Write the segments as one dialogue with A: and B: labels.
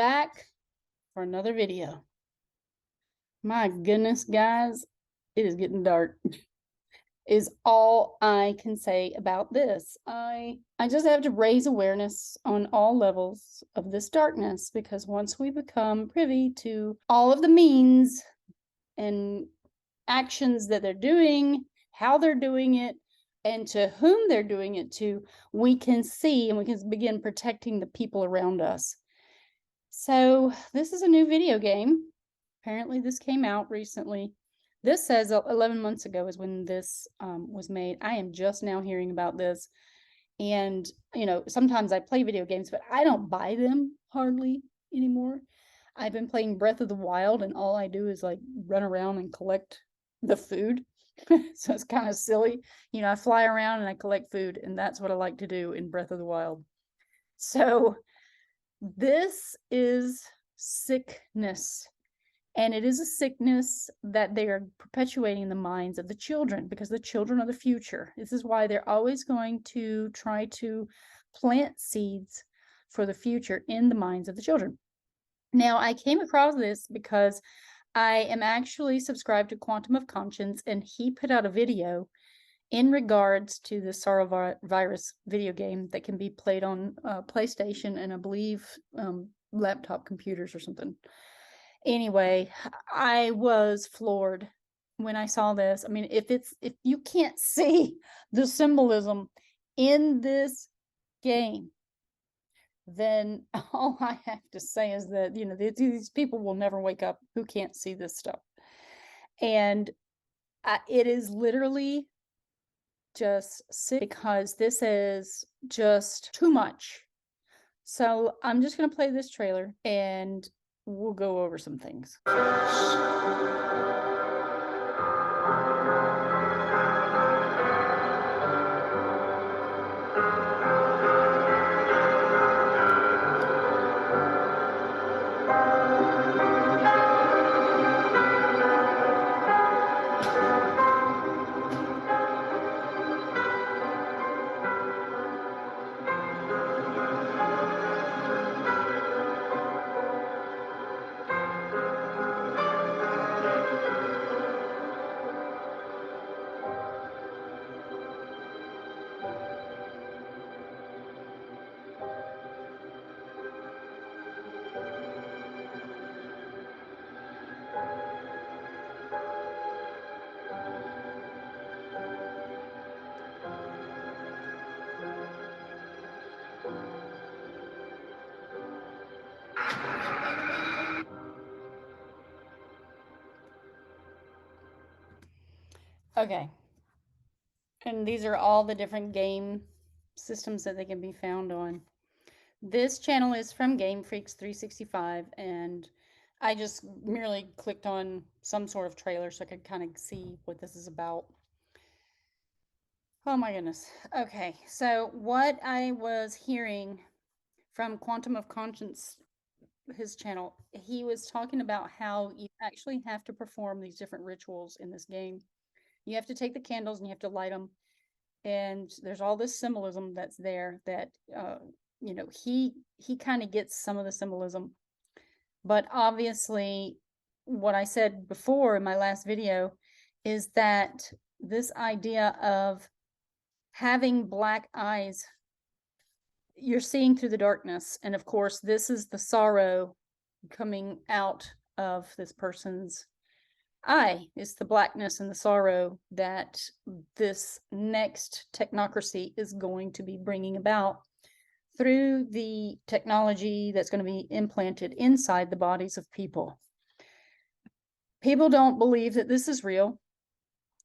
A: back for another video. My goodness, guys, it is getting dark. Is all I can say about this. I just have to raise awareness on all levels of this darkness, because once we become privy to all of the means and actions that they're doing, how they're doing it, and to whom they're doing it to, we can see and we can begin protecting the people around us. So this is a new video game. Apparently this came out recently. This says 11 months ago is when this was made. I am just now hearing about this. And, you know, sometimes I play video games, but I don't buy them hardly anymore. I've been playing Breath of the Wild, and all I do is like run around and collect the food. So it's kind of silly. You know, I fly around and I collect food, and that's what I like to do in Breath of the Wild. So this is sickness. And it is a sickness that they are perpetuating in the minds of the children, because the children are the future. This is why they're always going to try to plant seeds for the future in the minds of the children. Now, I came across this because I am actually subscribed to Quantum of Conscience, and he put out a video in regards to the Sorrowvirus video game that can be played on PlayStation and I believe laptop computers or something. Anyway, I was floored when I saw this. I mean, if you can't see the symbolism in this game, then all I have to say is that, you know, these people will never wake up who can't see this stuff. And it is literally just sick, because this is just too much. So I'm just going to play this trailer and we'll go over some things. Okay. And these are all the different game systems that they can be found on. This channel is from Game Freaks 365, and I just merely clicked on some sort of trailer so I could kind of see what this is about. Oh my goodness. Okay, so what I was hearing from Quantum of Conscience, his channel, he was talking about how you actually have to perform these different rituals in this game. You have to take the candles and you have to light them, and there's all this symbolism that's there that you know, he kind of gets some of the symbolism, but obviously what I said before in my last video is that this idea of having black eyes, you're seeing through the darkness, and of course this is the sorrow coming out of this person's eye. It's the blackness and the sorrow that this next technocracy is going to be bringing about through the technology that's going to be implanted inside the bodies of people. People don't believe that this is real,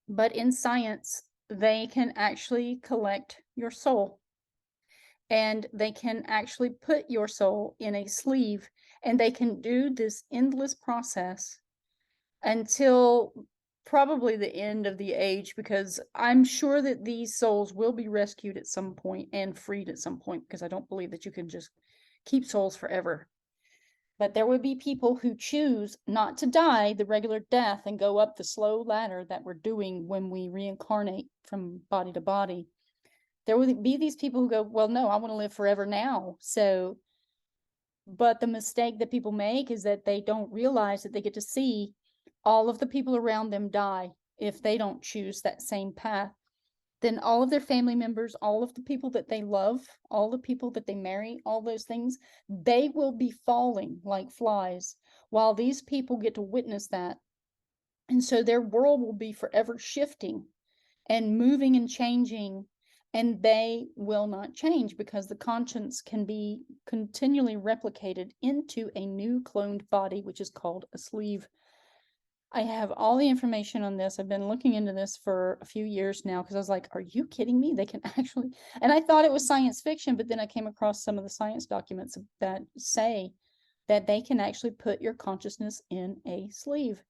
A: but in science, they can actually collect your soul, and they can actually put your soul in a sleeve, and they can do this endless process until probably the end of the age, because I'm sure that these souls will be rescued at some point and freed at some point, because I don't believe that you can just keep souls forever. But there would be people who choose not to die the regular death and go up the slow ladder that we're doing when we reincarnate from body to body. There would be these people who go, well, no, I want to live forever now. So But the mistake that people make is that they don't realize that they get to see all of the people around them die if they don't choose that same path. Then all of their family members, all of the people that they love, all the people that they marry, all those things, they will be falling like flies while these people get to witness that. And so their world will be forever shifting and moving and changing, and they will not change because the conscience can be continually replicated into a new cloned body, which is called a sleeve. I have all the information on this. I've been looking into this for a few years now because I was like, are you kidding me? They can actually, and I thought it was science fiction, but then I came across some of the science documents that say that they can actually put your consciousness in a sleeve.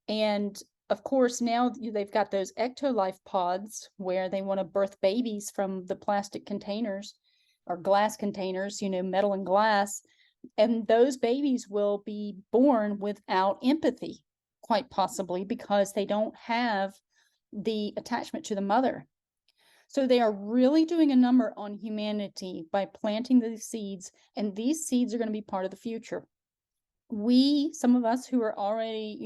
A: And of course, now they've got those ectolife pods where they want to birth babies from the plastic containers or glass containers, metal and glass. And those babies will be born without empathy, quite possibly, because they don't have the attachment to the mother. So they are really doing a number on humanity by planting these seeds, and these seeds are going to be part of the future. Some of us who are already,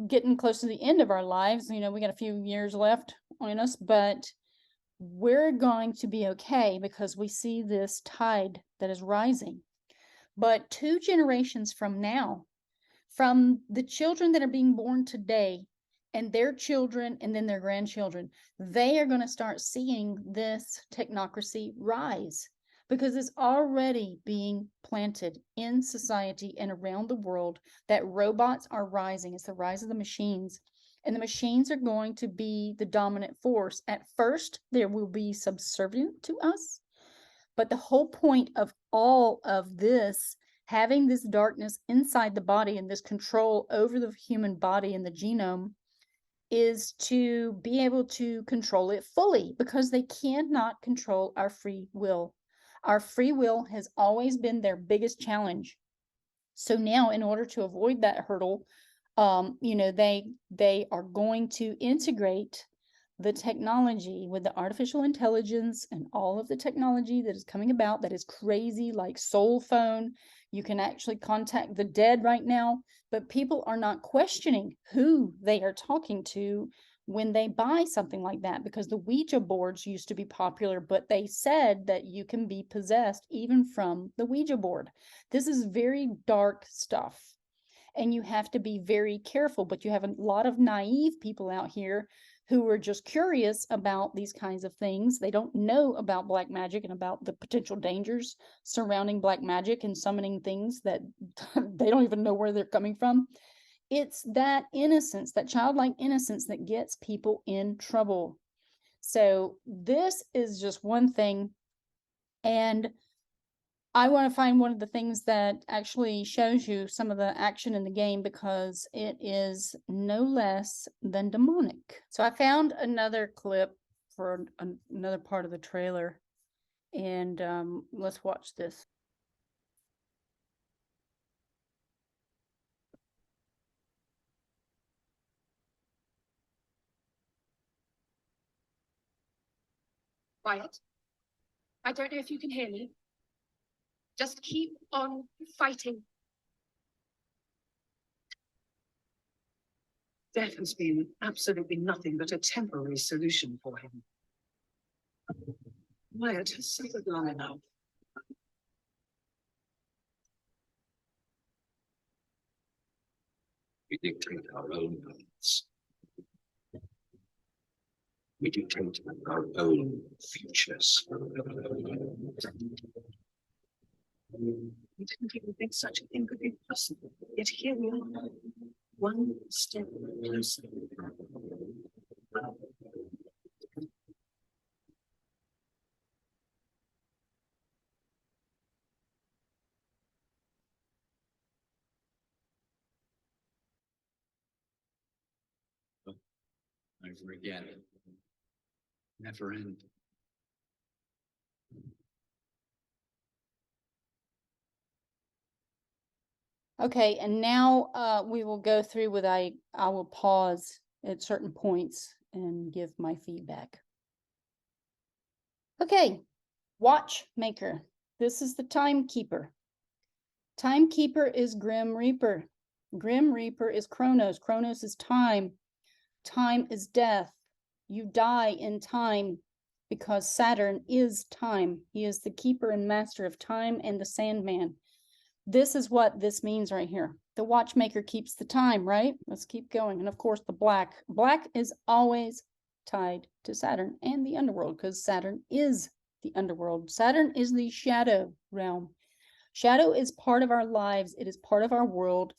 A: getting close to the end of our lives, we got a few years left on us, but we're going to be okay because we see this tide that is rising. But 2 generations from now, from the children that are being born today and their children and then their grandchildren, they are going to start seeing this technocracy rise because it's already being planted in society and around the world that robots are rising. It's the rise of the machines, and the machines are going to be the dominant force. At first, they will be subservient to us, but the whole point of all of this, having this darkness inside the body and this control over the human body and the genome, is to be able to control it fully because they cannot control our free will. Our free will has always been their biggest challenge. So now, in order to avoid that hurdle, they are going to integrate the technology with the artificial intelligence and all of the technology that is coming about that is crazy, like soul phone. You can actually contact the dead right now, but people are not questioning who they are talking to when they buy something like that, because the Ouija boards used to be popular, but they said that you can be possessed even from the Ouija board. This is very dark stuff, and you have to be very careful, but you have a lot of naive people out here who are just curious about these kinds of things. They don't know about black magic and about the potential dangers surrounding black magic and summoning things that they don't even know where they're coming from. It's that innocence, that childlike innocence, that gets people in trouble. So this is just one thing. And I want to find one of the things that actually shows you some of the action in the game, because it is no less than demonic. So I found another clip for another part of the trailer, and let's watch this.
B: Wyatt, I don't know if you can hear me. Just keep on fighting. Death has been absolutely nothing but a temporary solution for him. Wyatt has suffered long enough.
C: We dictate our own paths. We dictate our own futures.
B: We didn't even think such a thing could be possible. Yet here we are, one step closer.
C: Over again. Never end.
A: Okay, and now we will go through with I will pause at certain points and give my feedback. Okay, watchmaker. This is the timekeeper. Timekeeper is Grim Reaper. Grim Reaper is Kronos. Kronos is time. Time is death. You die in time because Saturn is time. He is the keeper and master of time and the Sandman. This is what this means right here. The watchmaker keeps the time, right? Let's keep going. And of course, the black. Black is always tied to Saturn and the underworld because Saturn is the underworld. Saturn is the shadow realm. Shadow is part of our lives. It is part of our world.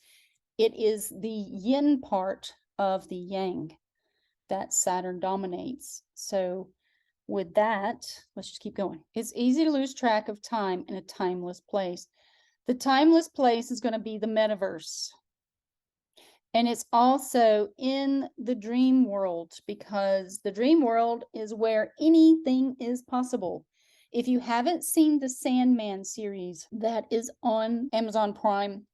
A: It is the yin part of the yang that Saturn dominates. So with that, let's just keep going. It's easy to lose track of time in a timeless place. The timeless place is going to be the metaverse. And it's also in the dream world because the dream world is where anything is possible. If you haven't seen the Sandman series that is on Amazon Prime,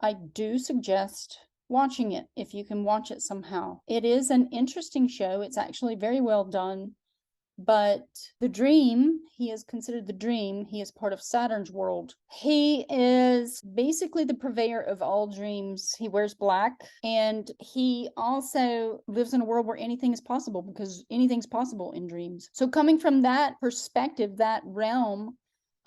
A: I do suggest watching it if you can watch it somehow. It is an interesting show. It's actually very well done. But the dream, he is considered the dream. He is part of Saturn's world. He is basically the purveyor of all dreams. He wears black, and he also lives in a world where anything is possible because anything's possible in dreams. So coming from that perspective, that realm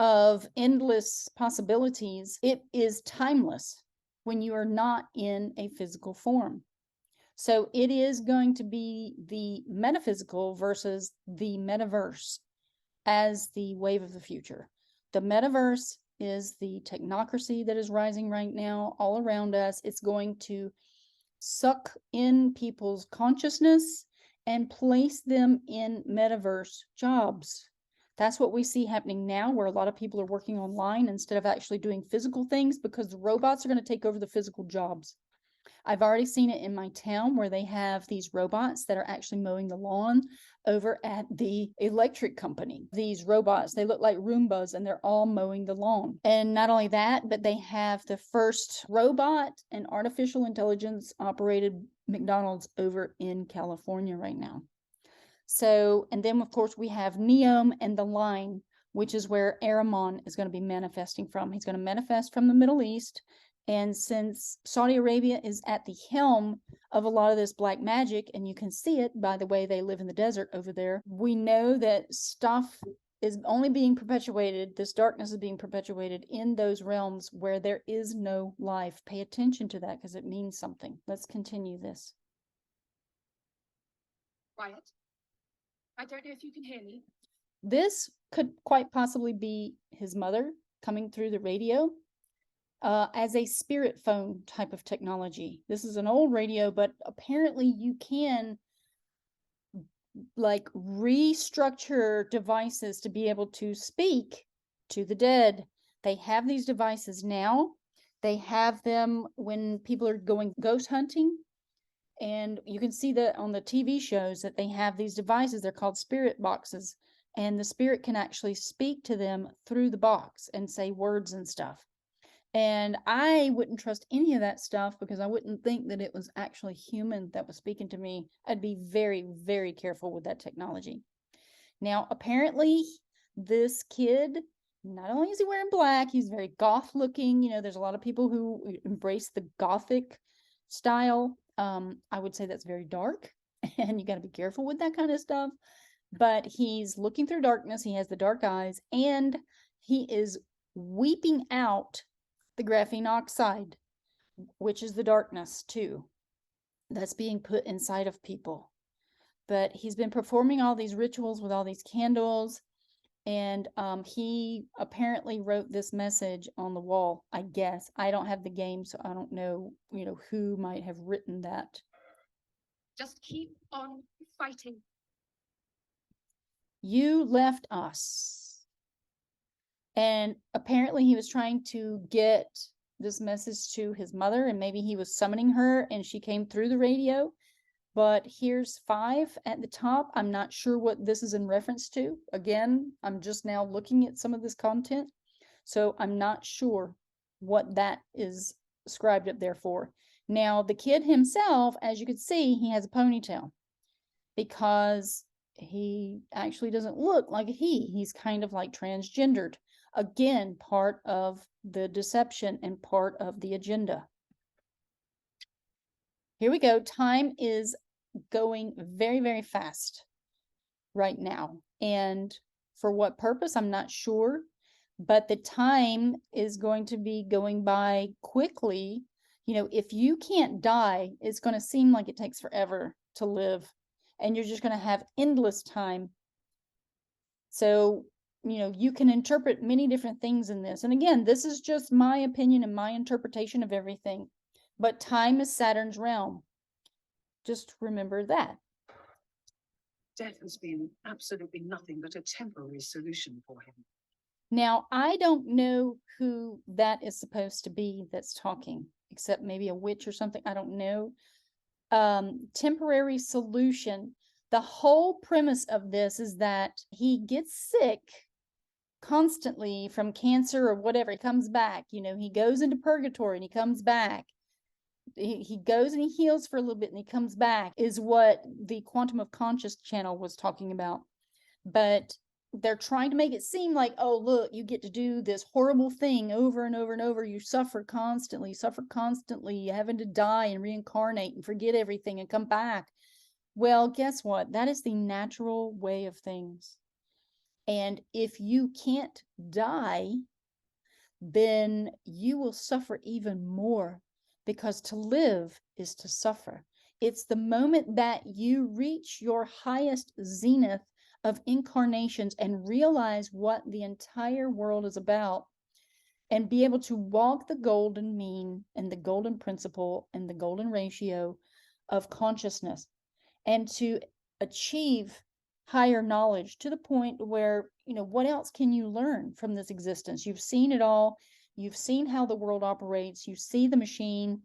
A: of endless possibilities, it is timeless when you are not in a physical form. So it is going to be the metaphysical versus the metaverse as the wave of the future. The metaverse is the technocracy that is rising right now all around us. It's going to suck in people's consciousness and place them in metaverse jobs. That's what we see happening now, where a lot of people are working online instead of actually doing physical things because the robots are going to take over the physical jobs. I've already seen it in my town where they have these robots that are actually mowing the lawn over at the electric company. These robots, they look like Roombas and they're all mowing the lawn. And not only that, but they have the first robot and artificial intelligence operated McDonald's over in California right now. So, and then of course we have Neom and the Line, which is where Ahriman is going to be manifesting from. He's going to manifest from the Middle East. And since Saudi Arabia is at the helm of a lot of this black magic, and you can see it by the way they live in the desert over there, we know that stuff is only being perpetuated, this darkness is being perpetuated in those realms where there is no life. Pay attention to that because it means something. Let's continue this.
B: Quiet. I don't know if you can hear me.
A: This could quite possibly be his mother coming through the radio. As a spirit phone type of technology. This is an old radio, but apparently you can like restructure devices to be able to speak to the dead. They have these devices now. They have them when people are going ghost hunting. And you can see that on the TV shows that they have these devices. They're called spirit boxes. And the spirit can actually speak to them through the box and say words and stuff. And I wouldn't trust any of that stuff because I wouldn't think that it was actually human that was speaking to me. I'd be very, very careful with that technology. Now, apparently, this kid, not only is he wearing black, he's very goth looking. You know, there's a lot of people who embrace the gothic style. I would say that's very dark, and you got to be careful with that kind of stuff. But he's looking through darkness. He has the dark eyes, and he is weeping out the graphene oxide, which is the darkness too, that's being put inside of people. But he's been performing all these rituals with all these candles, and he apparently wrote this message on the wall. I guess I don't have the game, so I don't know, who might have written that.
B: Just keep on fighting.
A: You left us. And apparently he was trying to get this message to his mother, and maybe he was summoning her and she came through the radio. But here's 5 at the top. I'm not sure what this is in reference to. Again, I'm just now looking at some of this content, so I'm not sure what that is scribed up there for. Now, the kid himself, as you can see, he has a ponytail because he actually doesn't look like he's kind of like transgendered. Again, part of the deception and part of the agenda. Here we go. Time is going very, very fast right now. And for what purpose, I'm not sure. But the time is going to be going by quickly. You know, if you can't die, it's going to seem like it takes forever to live. And you're just going to have endless time. So, you know, you can interpret many different things in this. And again, this is just my opinion and my interpretation of everything. But time is Saturn's realm. Just remember that.
B: Death has been absolutely nothing but a temporary solution for him.
A: Now, I don't know who that is supposed to be that's talking, except maybe a witch or something. I don't know. Temporary solution. The whole premise of this is that he gets sick constantly from cancer or whatever. He comes back, you know, he goes into purgatory and he comes back. He goes and he heals for a little bit and he comes back, is what the Quantum of Conscious channel was talking about. But they're trying to make it seem like, oh, look, you get to do this horrible thing over and over and over. You suffer constantly, having to die and reincarnate and forget everything and come back. Well, guess what? That is the natural way of things. And if you can't die, then you will suffer even more, because to live is to suffer. It's the moment that you reach your highest zenith of incarnations and realize what the entire world is about, and be able to walk the golden mean and the golden principle and the golden ratio of consciousness, and to achieve higher knowledge to the point where, you know, what else can you learn from this existence? You've seen it all. You've seen how the world operates. You see the machine.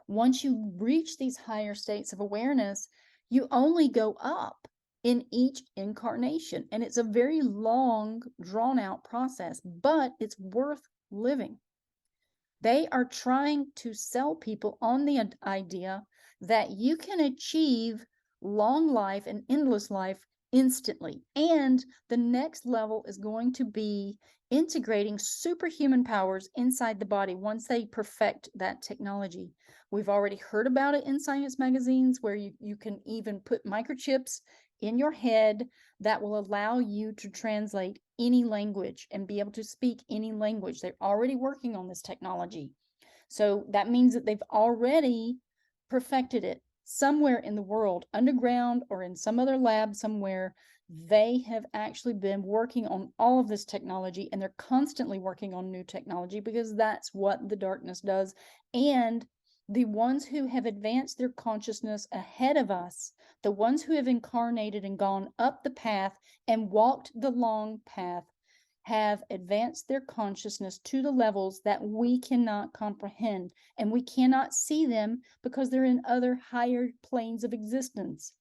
A: Once you reach these higher states of awareness, you only go up in each incarnation. And it's a very long, drawn out process, but it's worth living. They are trying to sell people on the idea that you can achieve long life and endless life instantly. And the next level is going to be integrating superhuman powers inside the body once they perfect that technology. We've already heard about it in science magazines, where you can even put microchips in your head that will allow you to translate any language and be able to speak any language. They're already working on this technology. So that means that they've already perfected it somewhere in the world, underground or in some other lab somewhere. They have actually been working on all of this technology, and they're constantly working on new technology, because that's what the darkness does. And the ones who have advanced their consciousness ahead of us, the ones who have incarnated and gone up the path and walked the long path, have advanced their consciousness to the levels that we cannot comprehend, and we cannot see them because they're in other higher planes of existence.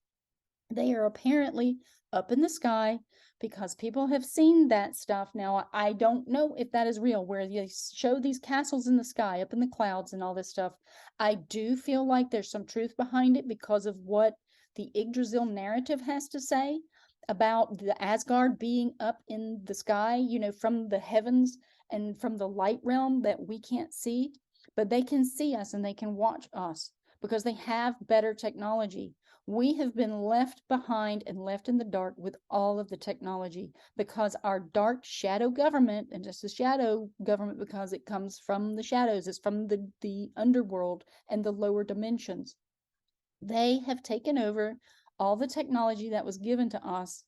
A: They are apparently up in the sky, because people have seen that stuff. Now, I don't know if that is real, where they show these castles in the sky, up in the clouds and all this stuff. I do feel like there's some truth behind it, because of what the Yggdrasil narrative has to say about the Asgard being up in the sky, you know, from the heavens and from the light realm that we can't see. But they can see us and they can watch us, because they have better technology. We have been left behind and left in the dark with all of the technology, because our dark shadow government, and just a shadow government because it comes from the shadows, it's from the underworld and the lower dimensions. They have taken over all the technology that was given to us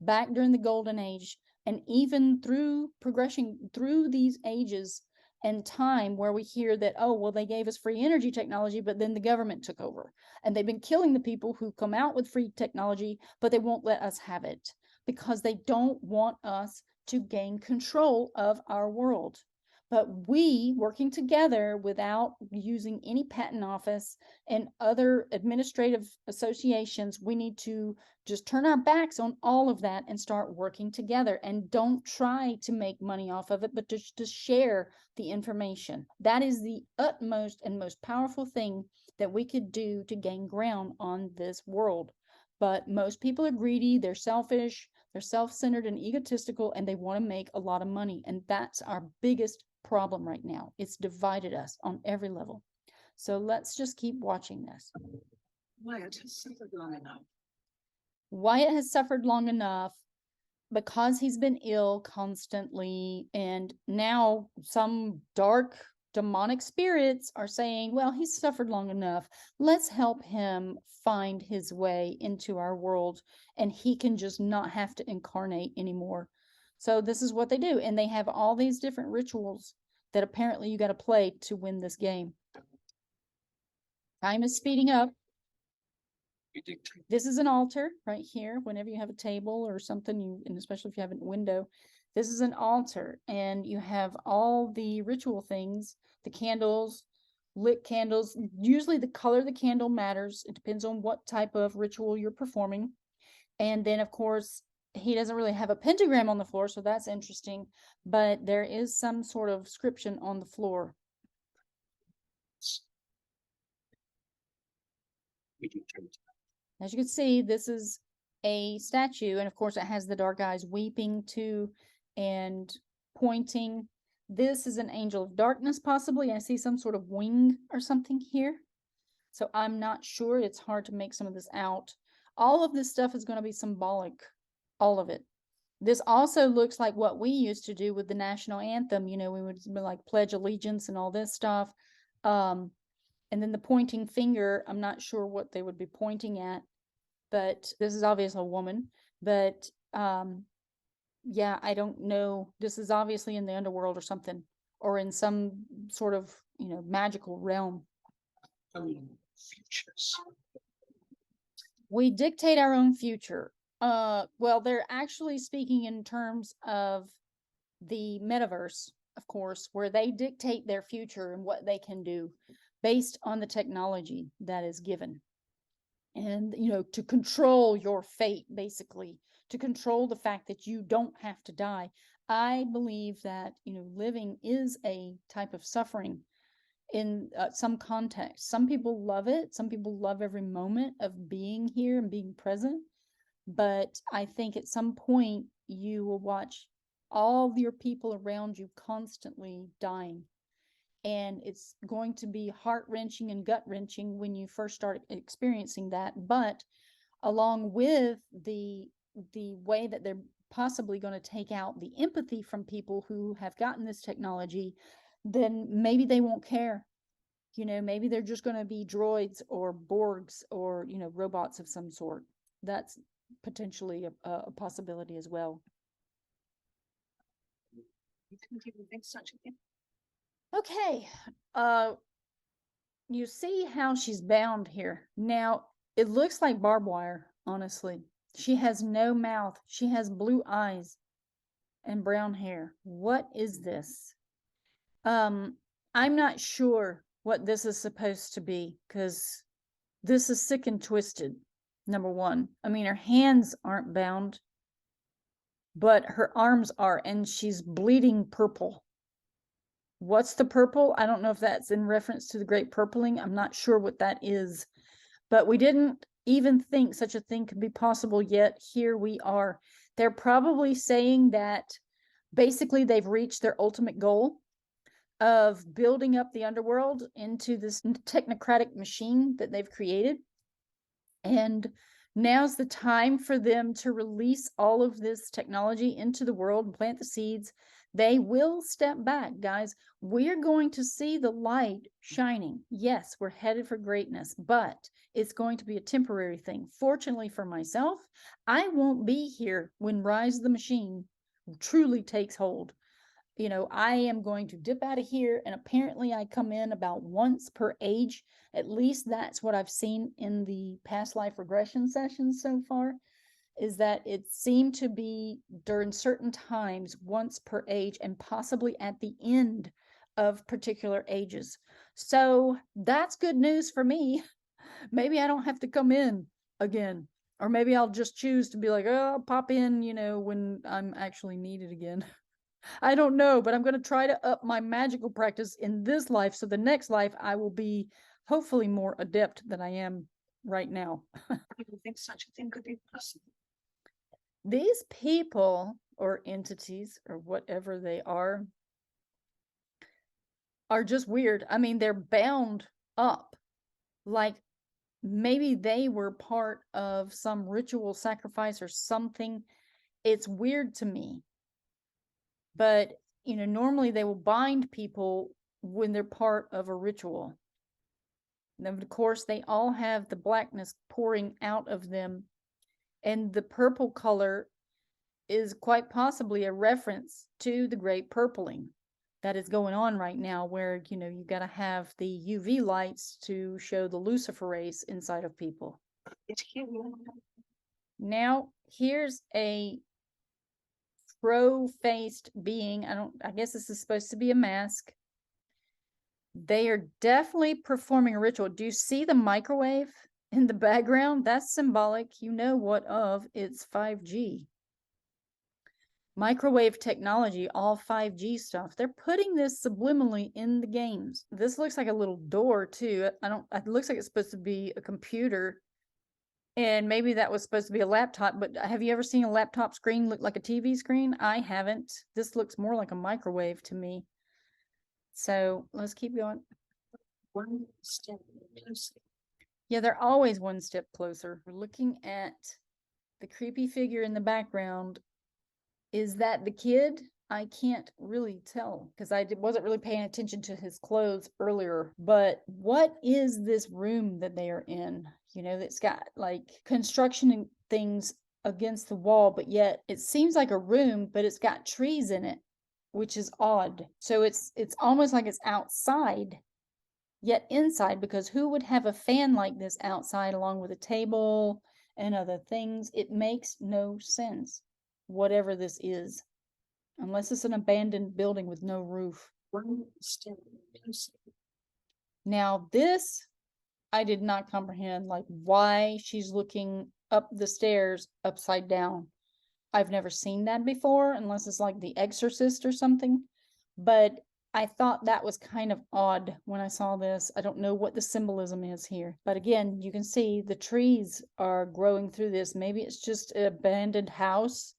A: back during the golden age, and even through progression through these ages and time, where we hear that, oh, well, they gave us free energy technology, but then the government took over, and they've been killing the people who come out with free technology, but they won't let us have it, because they don't want us to gain control of our world. But we, working together without using any patent office and other administrative associations, we need to just turn our backs on all of that and start working together, and don't try to make money off of it, but to share the information. That is the utmost and most powerful thing that we could do to gain ground on this world. But most people are greedy, they're selfish, They're self-centered and egotistical, and they want to make a lot of money. And that's our biggest problem right now. It's divided us on every level. So let's just keep watching this.
B: Wyatt has suffered long enough.
A: Wyatt has suffered long enough because he's been ill constantly, and now some dark demonic spirits are saying, well, he's suffered long enough. Let's help him find his way into our world, and he can just not have to incarnate anymore. So this is what they do, and they have all these different rituals that apparently you got to play to win this game. Time is speeding up. This is an altar right here. Whenever you have a table or something, and especially if you have a window, this is an altar, and you have all the ritual things, the candles, lit candles. Usually the color of the candle matters. It depends on what type of ritual you're performing. And then, of course, he doesn't really have a pentagram on the floor, so that's interesting, but there is some sort of inscription on the floor. As you can see, this is a statue, and of course it has the dark eyes weeping too and pointing. This is an angel of darkness, possibly. I see some sort of wing or something here. So I'm not sure. It's hard to make some of this out. All of this stuff is going to be symbolic, all of it. This also looks like what we used to do with the national anthem. You know, we would like pledge allegiance and all this stuff. And then the pointing finger, I'm not sure what they would be pointing at, but this is obviously a woman. But yeah, I don't know. This is obviously in the underworld or something, or in some sort of, you know, magical realm.
C: Futures.
A: We dictate our own future. Well, they're actually speaking in terms of the metaverse, of course, where they dictate their future and what they can do based on the technology that is given. And, you know, to control your fate, basically, to control the fact that you don't have to die. I believe that, you know, living is a type of suffering in some context. Some people love it. Some people love every moment of being here and being present. But I think at some point you will watch all of your people around you constantly dying. And it's going to be heart-wrenching and gut-wrenching when you first start experiencing that. But along with the way that they're possibly going to take out the empathy from people who have gotten this technology, then maybe they won't care. You know, maybe they're just going to be droids or Borgs or, you know, robots of some sort. That's potentially a possibility as well.
B: You couldn't even think such a thing.
A: Okay, you see how she's bound here. Now, it looks like barbed wire, honestly. She has no mouth. She has blue eyes and brown hair. What is this? I'm not sure what this is supposed to be, because this is sick and twisted, number one. I mean, her hands aren't bound, but her arms are, and she's bleeding purple. What's the purple? I don't know if that's in reference to the Great Purpling. I'm not sure what that is, but we didn't even think such a thing could be possible, yet here we are. They're probably saying that basically they've reached their ultimate goal of building up the underworld into this technocratic machine that they've created. And now's the time for them to release all of this technology into the world and plant the seeds. They will step back, guys. We're going to see the light shining. Yes, we're headed for greatness, but it's going to be a temporary thing. Fortunately for myself, I won't be here when Rise of the Machine truly takes hold. You know, I am going to dip out of here, and apparently I come in about once per age. At least that's what I've seen in the past life regression sessions so far, is that it seemed to be during certain times once per age, and possibly at the end of particular ages. So that's good news for me. Maybe I don't have to come in again, or maybe I'll just choose to be like, oh, I'll pop in, you know, when I'm actually needed again. I don't know, but I'm going to try to up my magical practice in this life, so the next life I will be hopefully more adept than I am right now.
B: I didn't think such a thing could be possible.
A: these people or entities or whatever they are just weird. I mean, they're bound up. Like maybe they were part of some ritual sacrifice or something. It's weird to me. But, normally they will bind people when they're part of a ritual. And of course, they all have the blackness pouring out of them. And the purple color is quite possibly a reference to the great purpling that is going on right now, where, you got to have the UV lights to show the luciferase inside of people. Now, here's a crow-faced being. I guess this is supposed to be a mask. They are definitely performing a ritual. Do you see the microwave in the background? That's symbolic. You know what of? It's 5G. Microwave technology, all 5G stuff. They're putting this subliminally in the games. This looks like a little door too. It looks like it's supposed to be a computer. And maybe that was supposed to be a laptop, but have you ever seen a laptop screen look like a TV screen? I haven't. This looks more like a microwave to me. So let's keep going.
B: One step closer.
A: Yeah, they're always one step closer. We're looking at the creepy figure in the background. Is that the kid? I can't really tell because I wasn't really paying attention to his clothes earlier. But what is this room that they are in? That's got like construction and things against the wall, but yet it seems like a room, but it's got trees in it, which is odd. So it's almost like it's outside, yet inside, because who would have a fan like this outside along with a table and other things? It makes no sense, whatever this is, unless it's an abandoned building with no roof.
B: One step closer.
A: Now this, I did not comprehend, like why she's looking up the stairs upside down. I've never seen that before, unless it's like The Exorcist or something. But I thought that was kind of odd when I saw this. I don't know what the symbolism is here. But again, you can see the trees are growing through this. Maybe it's just an abandoned house.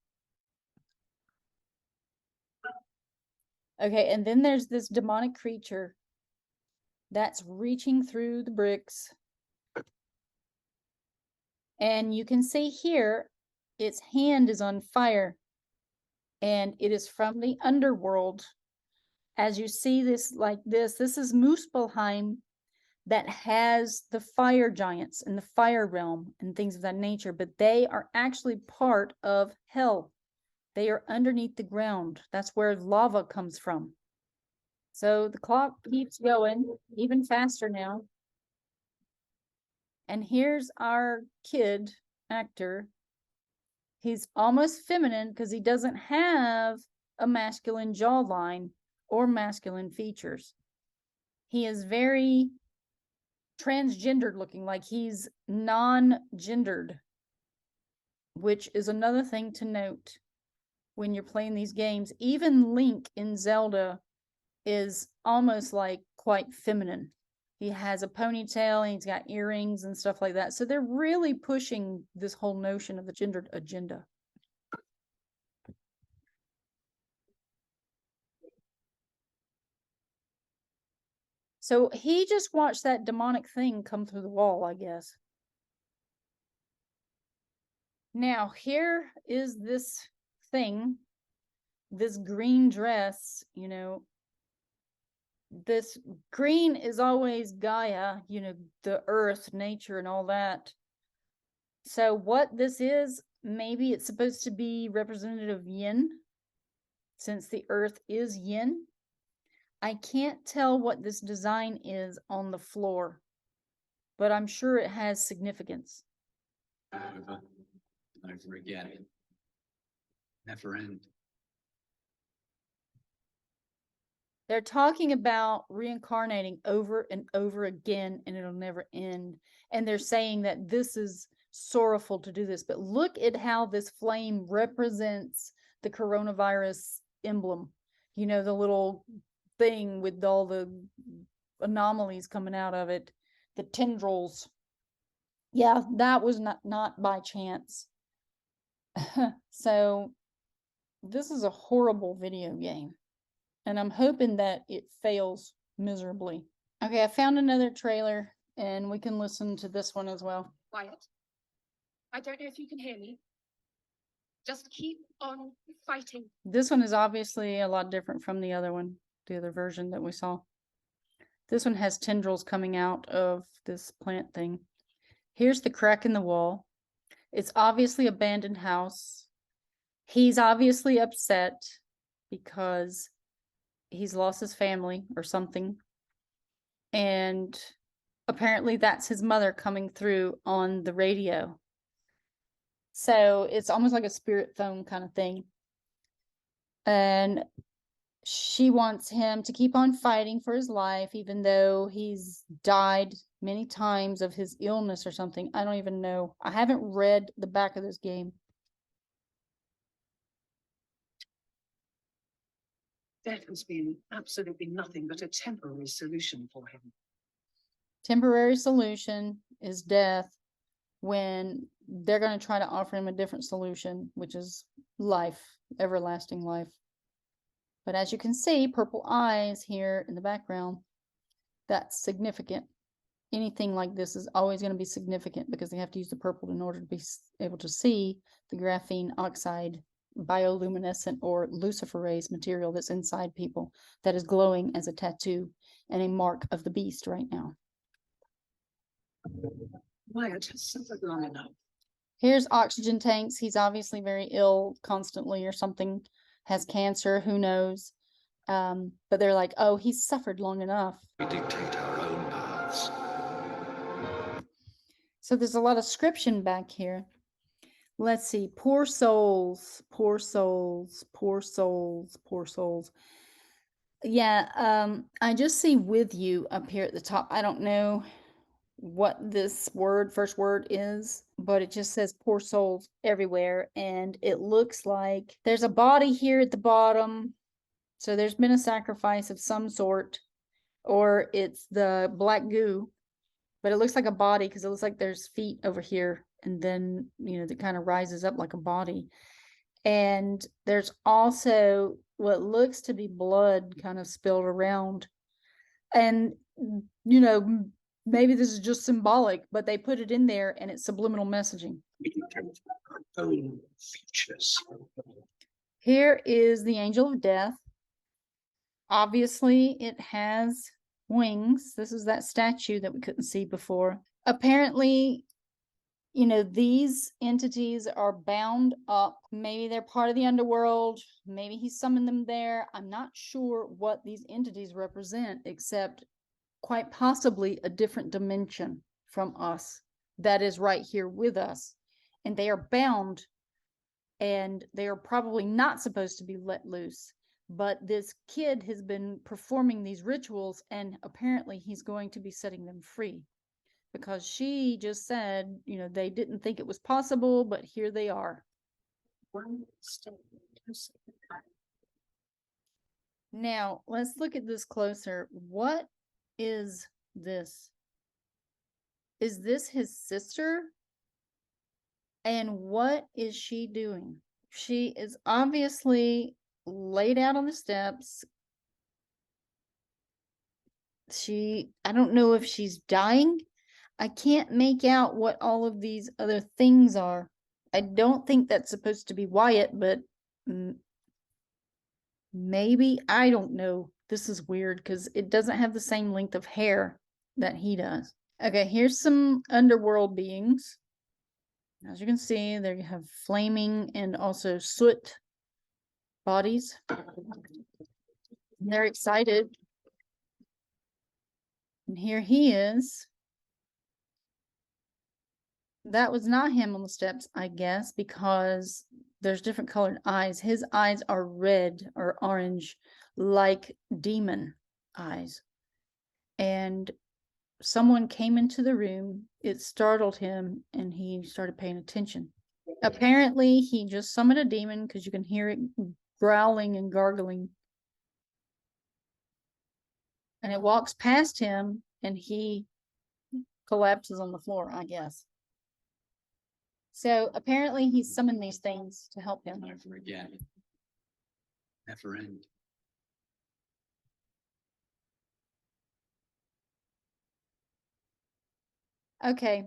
A: Okay, and then there's this demonic creature that's reaching through the bricks. And you can see here, its hand is on fire. And it is from the underworld. As you see this like this is Muspelheim, that has the fire giants and the fire realm and things of that nature, but they are actually part of hell. They are underneath the ground. That's where lava comes from. So the clock keeps going even faster now. And here's our kid actor. He's almost feminine because he doesn't have a masculine jawline or masculine features. He is very transgendered looking, like he's non-gendered, which is another thing to note when you're playing these games. Even Link in Zelda is almost like quite feminine. He has a ponytail and he's got earrings and stuff like that. So they're really pushing this whole notion of the gendered agenda. So he just watched that demonic thing come through the wall, I guess. Now, here is this thing, this green dress, this green is always Gaia, the earth, nature, and all that. So what this is, maybe it's supposed to be representative of yin, since the earth is yin. I can't tell what this design is on the floor, but I'm sure it has significance.
C: Over and over again. Never end.
A: They're talking about reincarnating over and over again, and it'll never end. And they're saying that this is sorrowful to do this. But look at how this flame represents the coronavirus emblem. The little thing with all the anomalies coming out of it, the tendrils. Yeah, that was not by chance. So this is a horrible video game, and I'm hoping that it fails miserably. Okay, I found another trailer, and we can listen to this one as well.
B: Wyatt, I don't know if you can hear me. Just keep on fighting.
A: This one is obviously a lot different from the other one, the other version that we saw. This one has tendrils coming out of this plant thing. Here's the crack in the wall. It's obviously abandoned house. He's obviously upset because he's lost his family or something. And apparently that's his mother coming through on the radio. So it's almost like a spirit phone kind of thing. And she wants him to keep on fighting for his life, even though he's died many times of his illness or something. I don't even know. I haven't read the back of this game.
B: Death has been absolutely nothing but a temporary solution for him.
A: Temporary solution is death, when they're going to try to offer him a different solution, which is life, everlasting life. But as you can see, purple eyes here in the background, that's significant. Anything like this is always going to be significant because they have to use the purple in order to be able to see the graphene oxide bioluminescent or luciferase material that's inside people that is glowing as a tattoo and a mark of the beast right now.
B: Wyatt has suffered long enough.
A: Here's oxygen tanks. He's obviously very ill constantly or something, has cancer, who knows. But they're like, oh, he's suffered long enough.
D: We dictate our own paths.
A: So there's a lot of scription back here. Let's see. Poor souls, poor souls, poor souls, poor souls. Yeah, I just see with you up here at the top. I don't know what this first word is, but it just says poor souls everywhere. And it looks like there's a body here at the bottom. So there's been a sacrifice of some sort, or it's the black goo, but it looks like a body because it looks like there's feet over here. And then, that kind of rises up like a body. And there's also what looks to be blood kind of spilled around. And, maybe this is just symbolic, but they put it in there and it's subliminal messaging.
D: We dictate our own features.
A: Here is the angel of death. Obviously, it has wings. This is that statue that we couldn't see before. Apparently, these entities are bound up. Maybe they're part of the underworld. Maybe he summoned them there. I'm not sure what these entities represent, except quite possibly a different dimension from us that is right here with us. And they are bound, and they are probably not supposed to be let loose. But this kid has been performing these rituals, and apparently he's going to be setting them free. Because she just said, they didn't think it was possible, but here they are.
B: One step closer.
A: Now, let's look at this closer. What is this? Is this his sister? And what is she doing? She is obviously laid out on the steps. I don't know if she's dying. I can't make out what all of these other things are. I don't think that's supposed to be Wyatt, but maybe. I don't know. This is weird because it doesn't have the same length of hair that he does. Okay, here's some underworld beings. As you can see, they have flaming and also soot bodies. They're excited. And here he is. That was not him on the steps, I guess, because there's different colored eyes. His eyes are red or orange, like demon eyes. And someone came into the room. It startled him, and he started paying attention. Apparently, he just summoned a demon because you can hear it growling and gargling. And it walks past him, and he collapses on the floor, I guess. So apparently he's summoned these things to help him.
C: Never again. Never end.
A: Okay.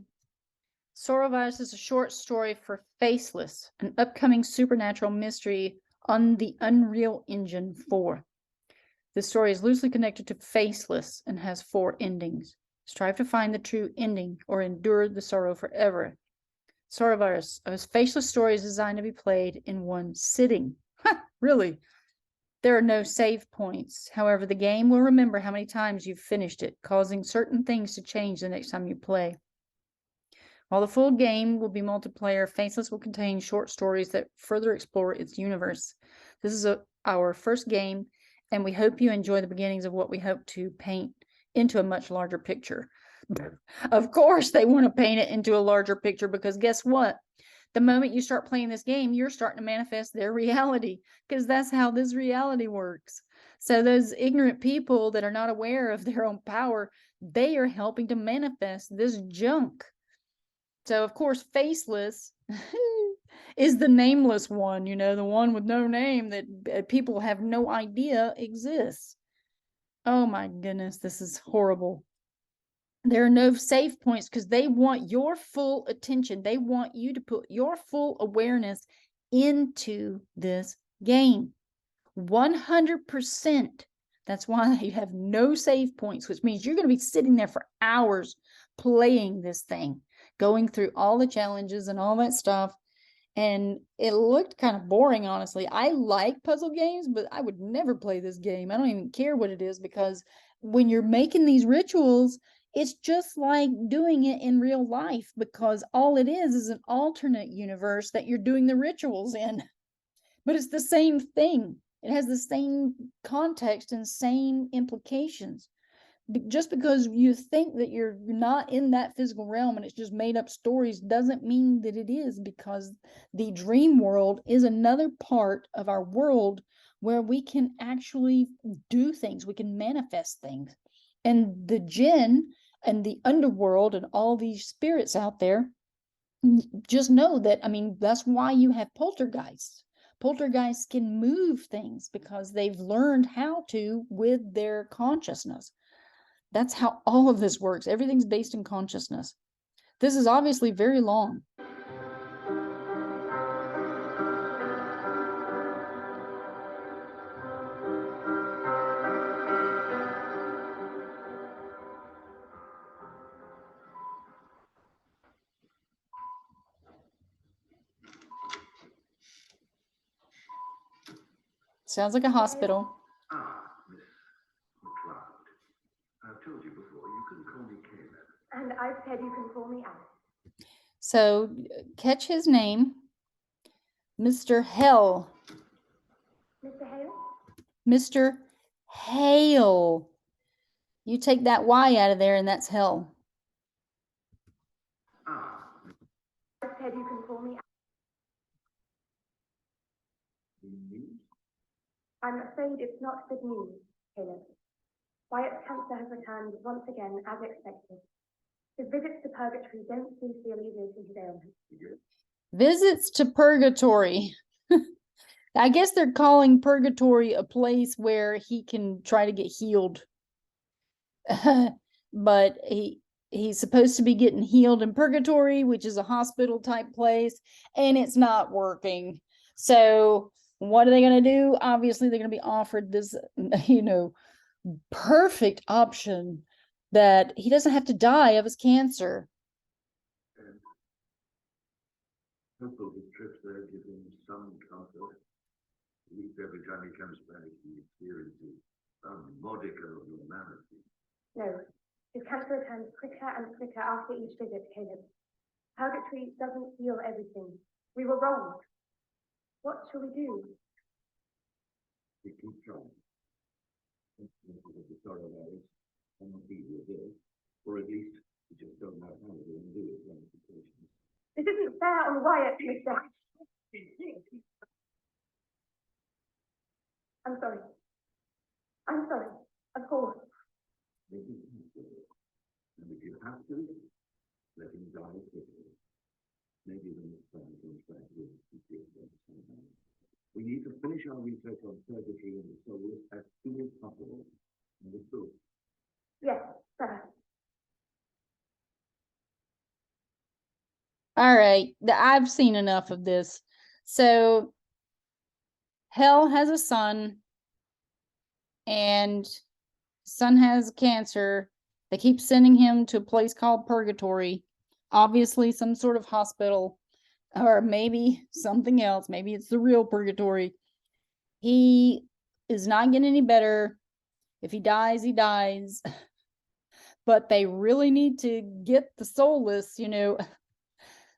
A: Sorrowvirus is a short story for Faceless, an upcoming supernatural mystery on the Unreal Engine 4. This story is loosely connected to Faceless and has 4 endings. Strive to find the true ending or endure the sorrow forever. Sorrowvirus, a faceless story, is designed to be played in one sitting. Really? There are no save points. However, the game will remember how many times you've finished it, causing certain things to change the next time you play. While the full game will be multiplayer, Faceless will contain short stories that further explore its universe. This is our first game, and we hope you enjoy the beginnings of what we hope to paint into a much larger picture. Of course, they want to paint it into a larger picture because guess what? The moment you start playing this game, you're starting to manifest their reality because that's how this reality works. So those ignorant people that are not aware of their own power, they are helping to manifest this junk. So, of course, Faceless is the nameless one, you know, the one with no name that people have no idea exists. Oh my goodness, this is horrible. There are no save points because they want your full attention. They want you to put your full awareness into this game. 100%. That's why you have no save points, which means you're going to be sitting there for hours playing this thing, going through all the challenges and all that stuff. And it looked kind of boring, honestly. I like puzzle games, but I would never play this game. I don't even care what it is because when you're making these rituals, it's just like doing it in real life because all it is an alternate universe that you're doing the rituals in. But it's the same thing. It has the same context and same implications. Just because you think that you're not in that physical realm and it's just made up stories doesn't mean that it is, because the dream world is another part of our world where we can actually do things, we can manifest things. And the jinn and the underworld and all these spirits out there, just know that, I mean, that's why you have poltergeists. Poltergeists can move things because they've learned how to with their consciousness. That's how all of this works. Everything's based in consciousness. This is obviously very long. Sounds like a hospital.
D: Ah, Miss McLeod. I've told you before, you can call me Caleb.
E: And I've said you can call me Alice.
A: So catch his name, Mr. Hell.
E: Mr. Hale?
A: Mr. Hale. You take that Y out of there and that's hell.
D: Ah,
E: I've said you can call me Alice.
D: news?
E: I'm afraid it's not good news, Caleb. Wyatt's cancer has returned once again as expected. His visits to purgatory don't seem to be alleviating his ailment.
A: Visits to purgatory. I guess they're calling purgatory a place where he can try to get healed. But he's supposed to be getting healed in purgatory, which is a hospital type place, and it's not working. So what are they going to do? Obviously, they're going to be offered this, perfect option that he doesn't have to die of his cancer.
D: Hopeful his trips there give him some comfort. At least every time he comes back, he experiences some modicum of humanity.
E: No, his cancer returns quicker and quicker after each visit, Caleb. Purgatory doesn't heal everything. We were wrong. What shall we do?
D: We keep trying. The Sorrowvirus cannot be reversed, or at least we just don't know how to undo its ramifications.
E: This isn't fair on Wyatt, Mr. I'm sorry. I'm sorry. Of course.
D: Make him comfortable. And if you have to, let him die quickly. maybe the next time comes back with somehow. We need to finish our research on purgatory and the souls as soon as possible. Understood?
E: Yes, sir.
A: All right, I've seen enough of this. So hell has a son, and son has cancer. They keep sending him to a place called purgatory, obviously some sort of hospital, or maybe something else. Maybe it's the real purgatory. He is not getting any better. If he dies, he dies. But they really need to get the soulless, you know.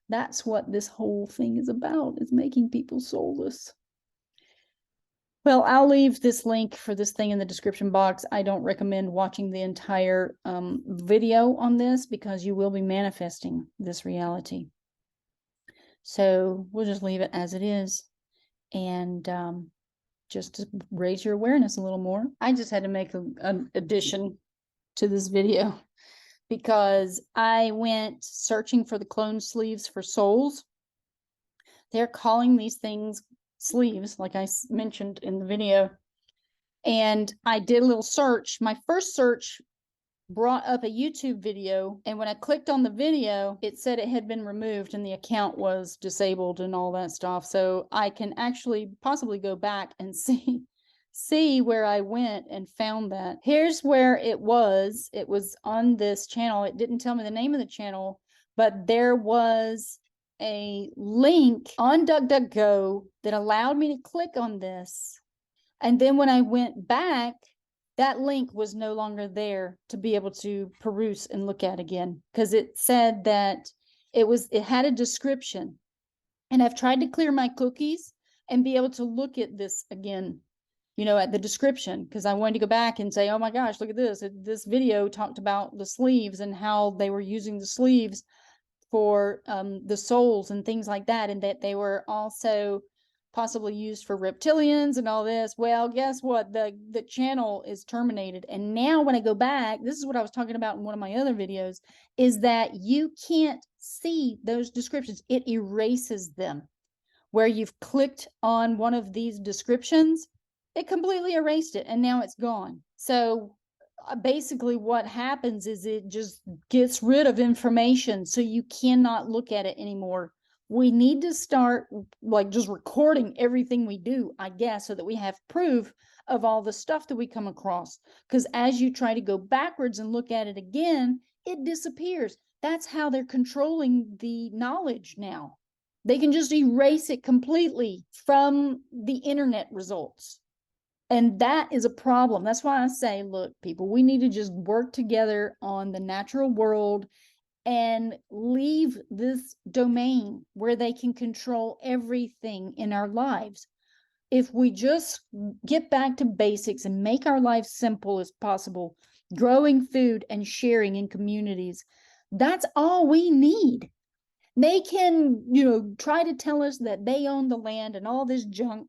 A: That's what this whole thing is about, is making people soulless. Well, I'll leave this link for this thing in the description box. I don't recommend watching the entire video on this, because you will be manifesting this reality. So we'll just leave it as it is. And just to raise your awareness a little more. I just had to make an addition to this video, because I went searching for the clone sleeves for souls. They're calling these things sleeves, like I mentioned in the video. And I did a little search. My first search brought up a YouTube video, and when I clicked on the video, it said it had been removed and the account was disabled and all that stuff. So I can actually possibly go back and see where I went and found that. Here's where it was. It was on this channel. It didn't tell me the name of the channel, but there was a link on DuckDuckGo that allowed me to click on this. And then when I went back, that link was no longer there to be able to peruse and look at again, because it said that it had a description. And I've tried to clear my cookies and be able to look at this again, you know, at the description, because I wanted to go back and say, oh my gosh, look at this. This video talked about the sleeves and how they were using the sleeves for the souls and things like that, and that they were also possibly used for reptilians and all this. Well, guess what? The channel is terminated. And now when I go back, this is what I was talking about in one of my other videos, is that you can't see those descriptions. It erases them. Where you've clicked on one of these descriptions, it completely erased it, and now it's gone. So basically what happens is it just gets rid of information, so you cannot look at it anymore. We need to start like just recording everything we do, I guess, so that we have proof of all the stuff that we come across. Because as you try to go backwards and look at it again, it disappears. That's how they're controlling the knowledge now. They can just erase it completely from the internet results. And that is a problem. That's why I say, look, people, we need to just work together on the natural world and leave this domain where they can control everything in our lives. If we just get back to basics and make our lives simple as possible, growing food and sharing in communities, that's all we need. They can, you know, try to tell us that they own the land and all this junk.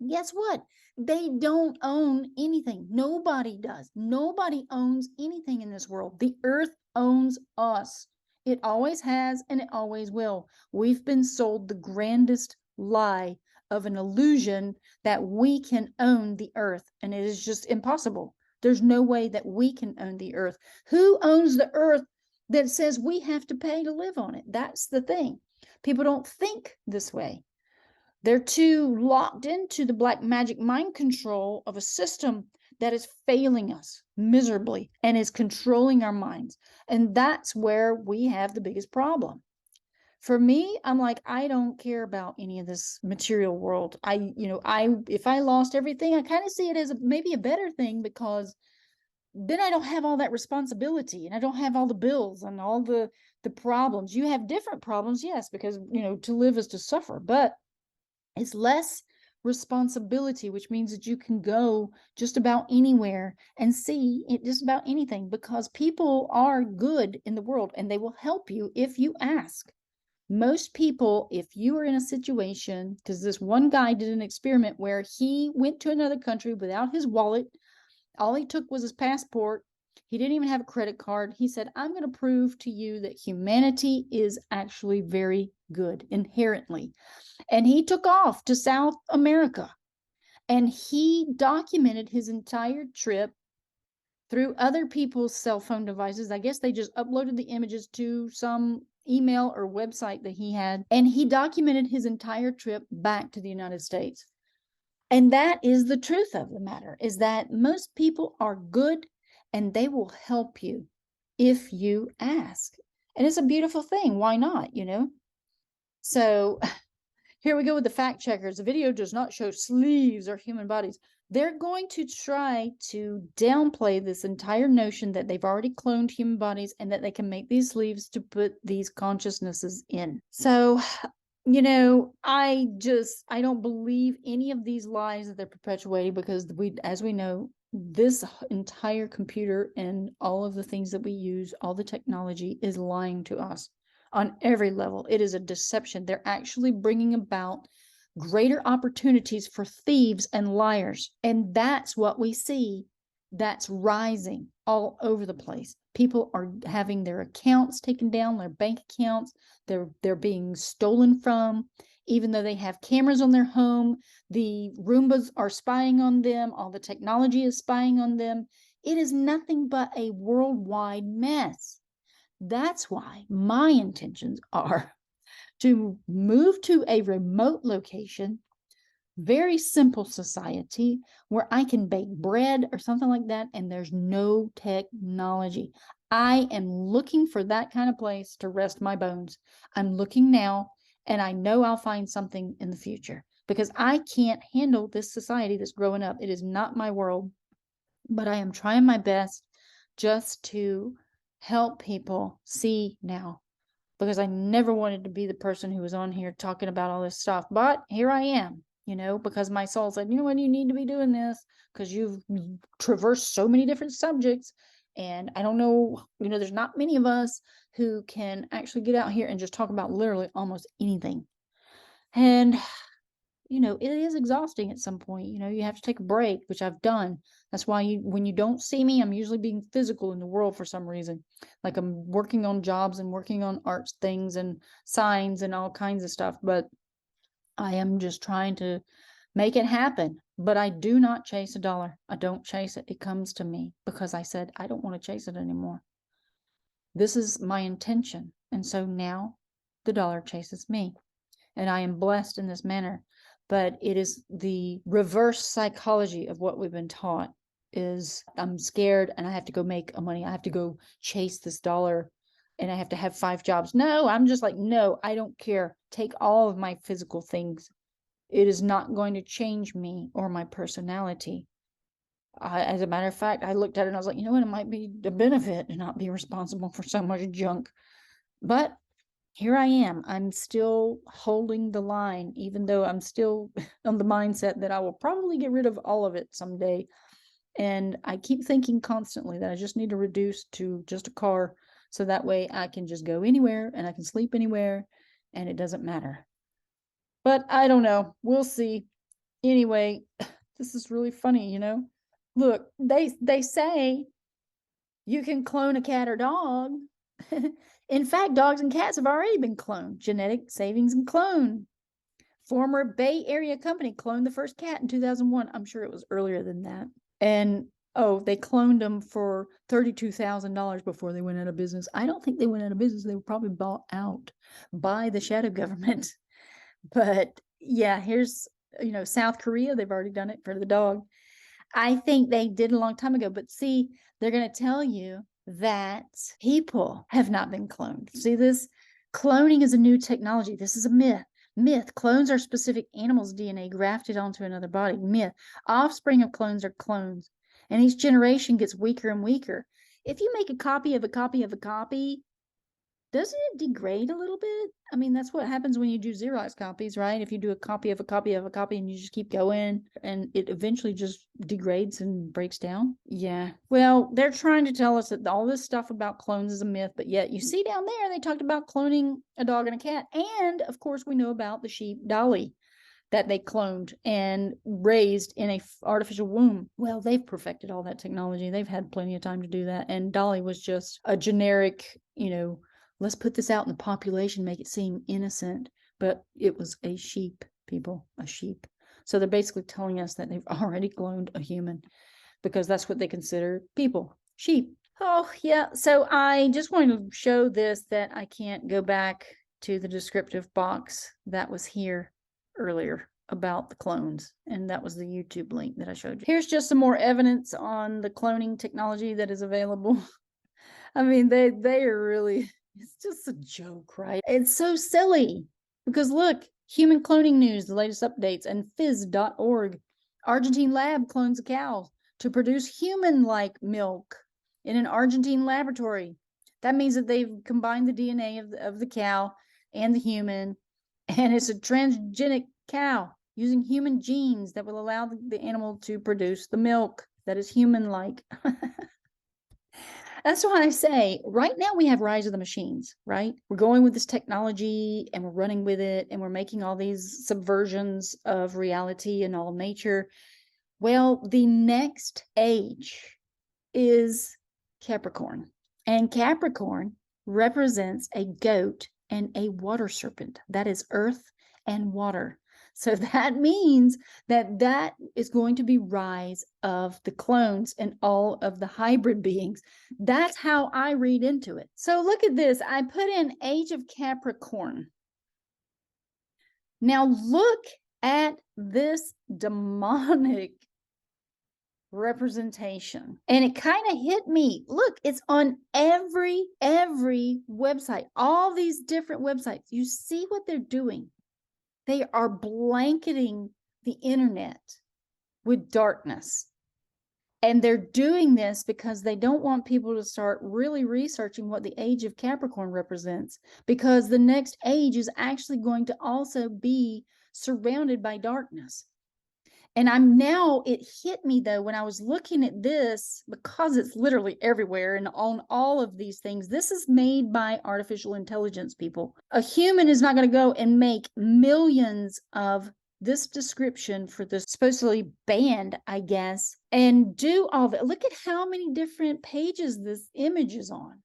A: Guess what? They don't own anything. Nobody does. Nobody owns anything in this world. The earth owns us. It always has, and it always will. We've been sold the grandest lie of an illusion that we can own the earth, and it is just impossible. There's no way that we can own the earth. Who owns the earth that says we have to pay to live on it? That's the thing. People don't think this way. They're too locked into the black magic mind control of a system that is failing us miserably and is controlling our minds. And that's where we have the biggest problem. For me, I'm like, I don't care about any of this material world. If I lost everything, I kind of see it as maybe a better thing, because then I don't have all that responsibility and I don't have all the bills and all the problems. You have different problems, yes, because, you know, to live is to suffer, but it's less responsibility, which means that you can go just about anywhere and see it, just about anything, because people are good in the world and they will help you if you ask. Most people, if you are in a situation, because this one guy did an experiment where he went to another country without his wallet. All he took was his passport. He didn't even have a credit card. He said, I'm going to prove to you that humanity is actually very good inherently. And he took off to South America and he documented his entire trip through other people's cell phone devices. I guess they just uploaded the images to some email or website that he had, and he documented his entire trip back to the United States. And that is the truth of the matter, is that most people are good and they will help you if you ask. And it's a beautiful thing. Why not, you know? So here we go with the fact checkers. The video does not show sleeves or human bodies. They're going to try to downplay this entire notion that they've already cloned human bodies and that they can make these sleeves to put these consciousnesses in. So, you know, I don't believe any of these lies that they're perpetuating, because as we know, this entire computer and all of the things that we use, all the technology is lying to us on every level. It is a deception. They're actually bringing about greater opportunities for thieves and liars. And that's what we see. That's rising all over the place. People are having their accounts taken down, their bank accounts. They're being stolen from, even though they have cameras on their home. The Roombas are spying on them. All the technology is spying on them. It is nothing but a worldwide mess. That's why my intentions are to move to a remote location, very simple society, where I can bake bread or something like that, and there's no technology. I am looking for that kind of place to rest my bones. I'm looking now, and I know I'll find something in the future, because I can't handle this society that's growing up. It is not my world, but I am trying my best just to help people see now, because I never wanted to be the person who was on here talking about all this stuff. But here I am, you know, because my soul said, you know what, you need to be doing this because you've traversed so many different subjects. And I don't know, you know, there's not many of us who can actually get out here and just talk about literally almost anything. And you know, it is exhausting at some point. You know, you have to take a break, which I've done. That's why when you don't see me, I'm usually being physical in the world for some reason. Like I'm working on jobs and working on arts things and signs and all kinds of stuff. But I am just trying to make it happen. But I do not chase a dollar. I don't chase it. It comes to me because I said, I don't want to chase it anymore. This is my intention. And so now the dollar chases me. And I am blessed in this manner. But it is the reverse psychology of what we've been taught is I'm scared and I have to go make money. I have to go chase this dollar and I have to have 5 jobs. No, I'm just like, no, I don't care. Take all of my physical things. It is not going to change me or my personality. As a matter of fact, I looked at it and I was like, you know what? It might be a benefit to not be responsible for so much junk. But here I am. I'm still holding the line, even though I'm still on the mindset that I will probably get rid of all of it someday. And I keep thinking constantly that I just need to reduce to just a car, so that way I can just go anywhere and I can sleep anywhere and it doesn't matter. But I don't know. We'll see. Anyway, this is really funny, you know. Look, they say you can clone a cat or dog. In fact, dogs and cats have already been cloned. Genetic Savings and Clone. Former Bay Area company cloned the first cat in 2001. I'm sure it was earlier than that. And oh, they cloned them for $32,000 before they went out of business. I don't think they went out of business. They were probably bought out by the shadow government. But yeah, here's, you know, South Korea. They've already done it for the dog. I think they did a long time ago. But see, they're going to tell you that people have not been cloned. See, this cloning is a new technology. This is a myth. Myth. Clones are specific animals' DNA grafted onto another body. Myth. Offspring of clones are clones. And each generation gets weaker and weaker. If you make a copy of a copy of a copy, doesn't it degrade a little bit? I mean, that's what happens when you do Xerox copies, right? If you do a copy of a copy of a copy and you just keep going and it eventually just degrades and breaks down. Yeah. Well, they're trying to tell us that all this stuff about clones is a myth, but yet you see down there, they talked about cloning a dog and a cat. And of course, we know about the sheep Dolly that they cloned and raised in a artificial womb. Well, they've perfected all that technology. They've had plenty of time to do that. And Dolly was just a generic, you know, Let's put this out in the population, make it seem innocent. But it was a sheep, people, a sheep. So they're basically telling us that they've already cloned a human because that's what they consider people, sheep. Oh, yeah. So I just wanted to show this, that I can't go back to the descriptive box that was here earlier about the clones. And that was the YouTube link that I showed you. Here's just some more evidence on the cloning technology that is available. I mean, they are really, it's just a joke, right? It's so silly because look, Human Cloning News, the latest updates, and phys.org. Argentine lab clones a cow to produce human-like milk in an Argentine laboratory. That means that they've combined the DNA of the cow and the human, and it's a transgenic cow using human genes that will allow the animal to produce the milk that is human-like. That's why I say right now we have Rise of the Machines, right? We're going with this technology and we're running with it and we're making all these subversions of reality and all nature. Well, the next age is Capricorn, and Capricorn represents a goat and a water serpent. That is earth and water. So that means that that is going to be rise of the clones and all of the hybrid beings. That's how I read into it. So look at this. I put in Age of Capricorn. Now look at this demonic representation. And it kind of hit me. Look, it's on every website, all these different websites. You see what they're doing. They are blanketing the internet with darkness. And they're doing this because they don't want people to start really researching what the age of Capricorn represents, because the next age is actually going to also be surrounded by darkness. And it hit me though, when I was looking at this, because it's literally everywhere and on all of these things, this is made by artificial intelligence, people. A human is not going to go and make millions of this description for this supposedly band, I guess, and do all that. Look at how many different pages this image is on.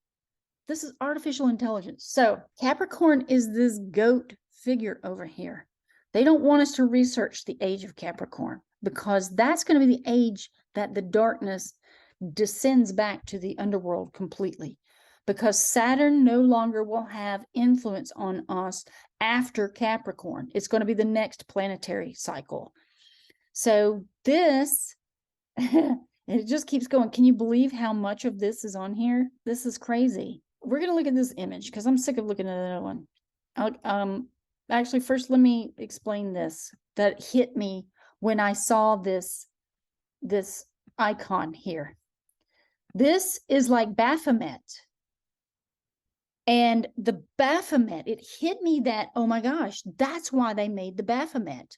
A: This is artificial intelligence. So Capricorn is this goat figure over here. They don't want us to research the age of Capricorn because that's going to be the age that the darkness descends back to the underworld completely, because Saturn no longer will have influence on us after Capricorn. It's going to be the next planetary cycle. So this, it just keeps going. Can you believe how much of this is on here? This is crazy. We're going to look at this image because I'm sick of looking at another one. Actually, first, let me explain this that hit me when I saw this icon here. This is like Baphomet. And the Baphomet, it hit me that, oh my gosh, that's why they made the Baphomet.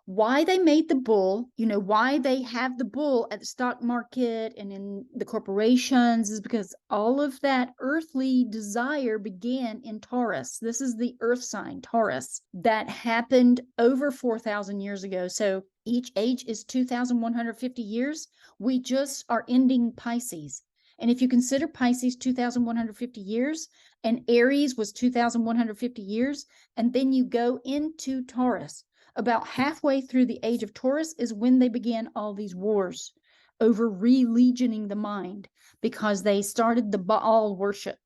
A: Why they made the bull, why they have the bull at the stock market and in the corporations, is because all of that earthly desire began in Taurus. This is the earth sign, Taurus, that happened over 4,000 years ago. So each age is 2,150 years. We just are ending Pisces. And if you consider Pisces 2,150 years, and Aries was 2,150 years, and then you go into Taurus, about halfway through the age of Taurus is when they began all these wars over relegioning the mind, because they started the Baal worship.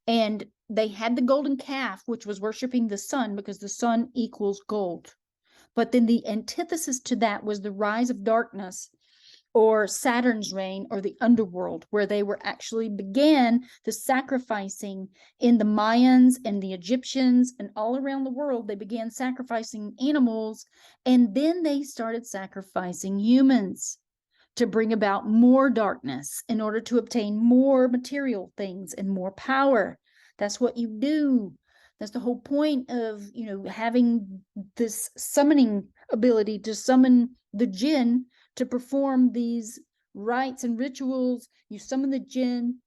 A: And they had the golden calf, which was worshiping the sun, because the sun equals gold. But then the antithesis to that was the rise of darkness, or Saturn's reign, or the underworld, where they were actually began the sacrificing in the Mayans and the Egyptians and all around the world. They began sacrificing animals, and then they started sacrificing humans to bring about more darkness in order to obtain more material things and more power. That's what you do. That's the whole point of, having this summoning ability to summon the jinn to perform these rites and rituals. You summon the jinn,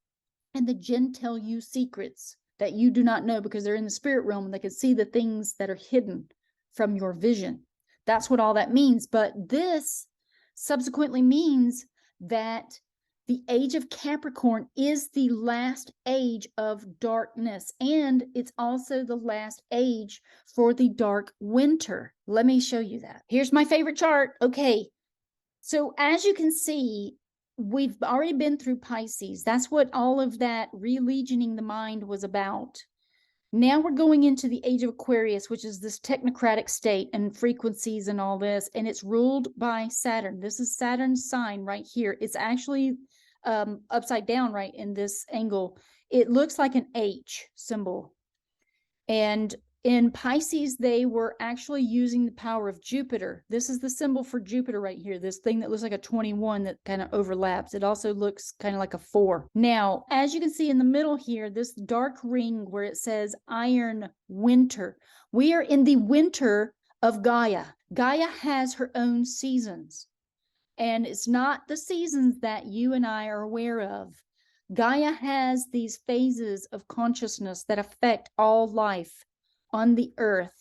A: and the jinn tell you secrets that you do not know, because they're in the spirit realm and they can see the things that are hidden from your vision. That's what all that means. But this subsequently means that The age of Capricorn is the last age of darkness, and it's also the last age for the dark winter. Let me show you that. Here's my favorite chart. Okay, so as you can see, we've already been through Pisces. That's what all of that relegioning the mind was about. Now we're going into the age of Aquarius, which is this technocratic state and frequencies and all this, and it's ruled by Saturn. This is Saturn's sign right here. It's actually upside down right in this angle. It looks like an H symbol. And in Pisces, they were actually using the power of Jupiter. This is the symbol for Jupiter right here, this thing that looks like a 21 that kind of overlaps. It also looks kind of like a 4. Now, as you can see in the middle here, this dark ring where it says Iron Winter. We are in the winter of Gaia. Gaia has her own seasons, and it's not the seasons that you and I are aware of. Gaia has these phases of consciousness that affect all life on the earth.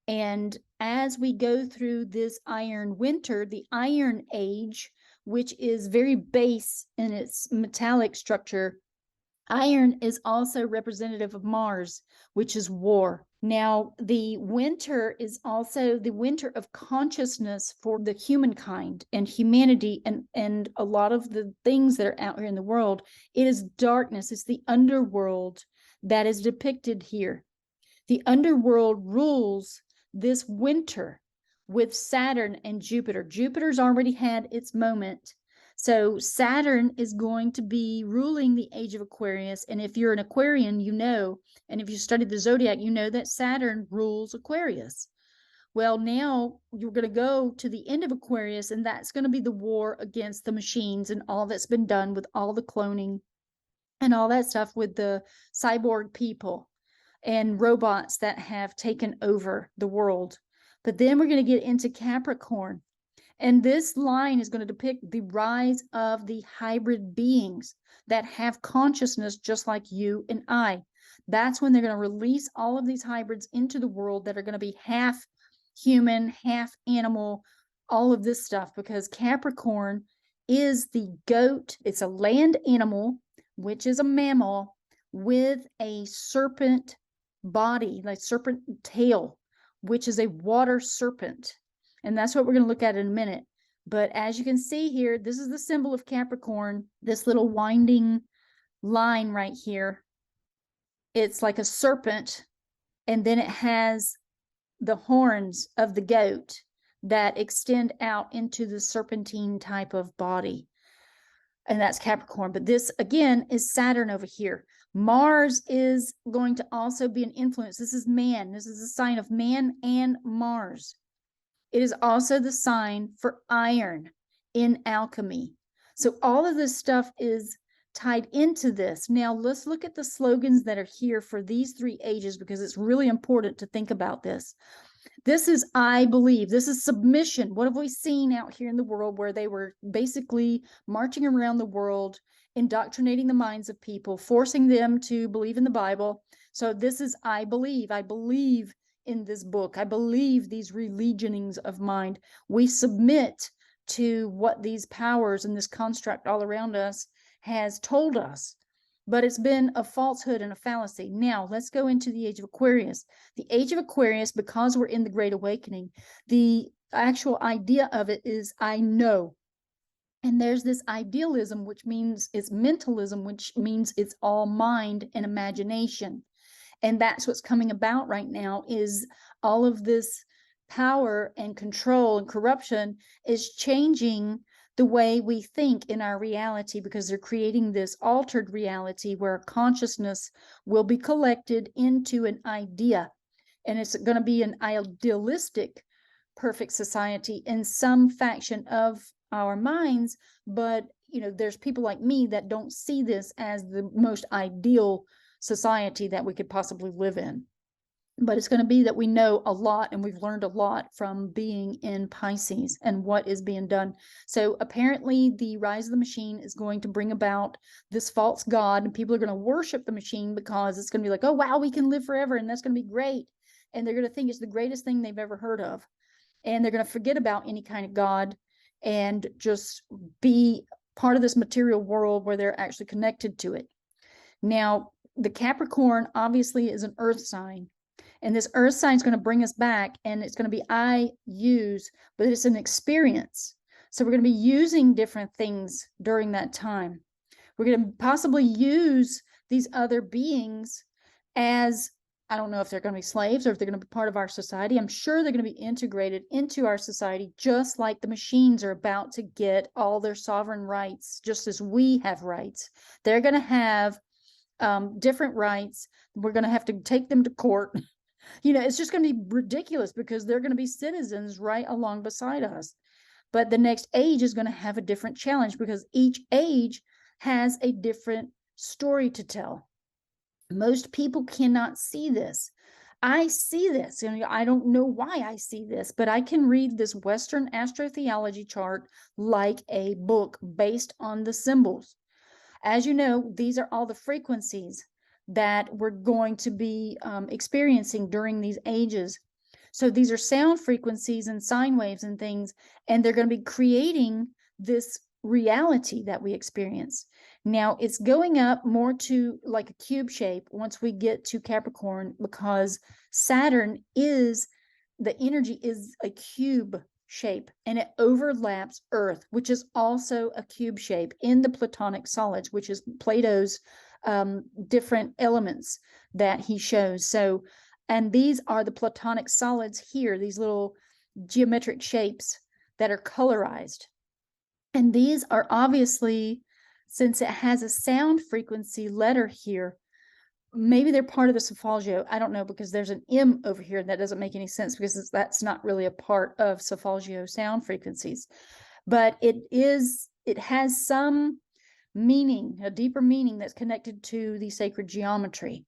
A: And as we go through this Iron Winter, the Iron Age, which is very base in its metallic structure, iron is also representative of Mars, which is war. Now, the winter is also the winter of consciousness for the humankind and humanity and a lot of the things that are out here in the world. It is darkness. It's the underworld that is depicted here. The underworld rules this winter with Saturn and Jupiter. Jupiter's already had its moment. So Saturn is going to be ruling the age of Aquarius. And if you're an Aquarian, you know, and if you studied the zodiac, you know that Saturn rules Aquarius. Well, now you're going to go to the end of Aquarius, and that's going to be the war against the machines and all that's been done with all the cloning and all that stuff with the cyborg people and robots that have taken over the world. But then we're going to get into Capricorn. And this line is going to depict the rise of the hybrid beings that have consciousness just like you and I. That's when they're going to release all of these hybrids into the world that are going to be half human, half animal, all of this stuff, because Capricorn is the goat. It's a land animal, which is a mammal with a serpent body, like serpent tail, which is a water serpent. And that's what we're going to look at in a minute. But as you can see here, this is the symbol of Capricorn, this little winding line right here. It's like a serpent, and then it has the horns of the goat that extend out into the serpentine type of body. And that's Capricorn. But this, again, is Saturn over here. Mars is going to also be an influence. This is man. This is a sign of man and Mars. It is also the sign for iron in alchemy. So all of this stuff is tied into this. Now let's look at the slogans that are here for these 3 ages, because it's really important to think about this. This is I believe. This is submission. What have we seen out here in the world where they were basically marching around the world, indoctrinating the minds of people, forcing them to believe in the Bible? So this is I believe. I believe in this book. I believe these relegionings of mind. We submit to what these powers and this construct all around us has told us. But it's been a falsehood and a fallacy. Now, let's go into the age of Aquarius. The age of Aquarius, because we're in the Great Awakening, the actual idea of it is I know. And there's this idealism, which means it's mentalism, which means it's all mind and imagination. And that's what's coming about right now, is all of this power and control and corruption is changing the way we think in our reality, because they're creating this altered reality where consciousness will be collected into an idea. And it's going to be an idealistic perfect society in some faction of our minds. But, you know, there's people like me that don't see this as the most ideal society that we could possibly live in. But it's going to be that we know a lot, and we've learned a lot from being in Pisces and what is being done. So apparently the rise of the machine is going to bring about this false god, and people are going to worship the machine because it's going to be like, oh, wow, we can live forever, and that's going to be great. And they're going to think it's the greatest thing they've ever heard of. And they're going to forget about any kind of God and just be part of this material world where they're actually connected to it. Now, the Capricorn obviously is an earth sign, and this earth sign is going to bring us back, and it's going to be I use, but it's an experience. So we're going to be using different things during that time. We're going to possibly use these other beings as, I don't know if they're going to be slaves or if they're going to be part of our society. I'm sure they're going to be integrated into our society, just like the machines are about to get all their sovereign rights, just as we have rights. They're going to have different rights. We're going to have to take them to court. It's just going to be ridiculous because they're going to be citizens right along beside us. But the next age is going to have a different challenge because each age has a different story to tell. Most people cannot see this. I see this, and I don't know why I see this, but I can read this Western astrotheology chart like a book based on the symbols. As you know, these are all the frequencies that we're going to be experiencing during these ages. So these are sound frequencies and sine waves and things, and they're going to be creating this reality that we experience. Now, it's going up more to like a cube shape once we get to Capricorn, because Saturn is, the energy is a cube shape, and it overlaps Earth, which is also a cube shape in the Platonic solids, which is Plato's different elements that he shows. So, and these are the Platonic solids here, these little geometric shapes that are colorized. And these are obviously, since it has a sound frequency letter here, maybe they're part of the Solfeggio. I don't know, because there's an M over here, and that doesn't make any sense because that's not really a part of Solfeggio sound frequencies. But it has some meaning, a deeper meaning that's connected to the sacred geometry.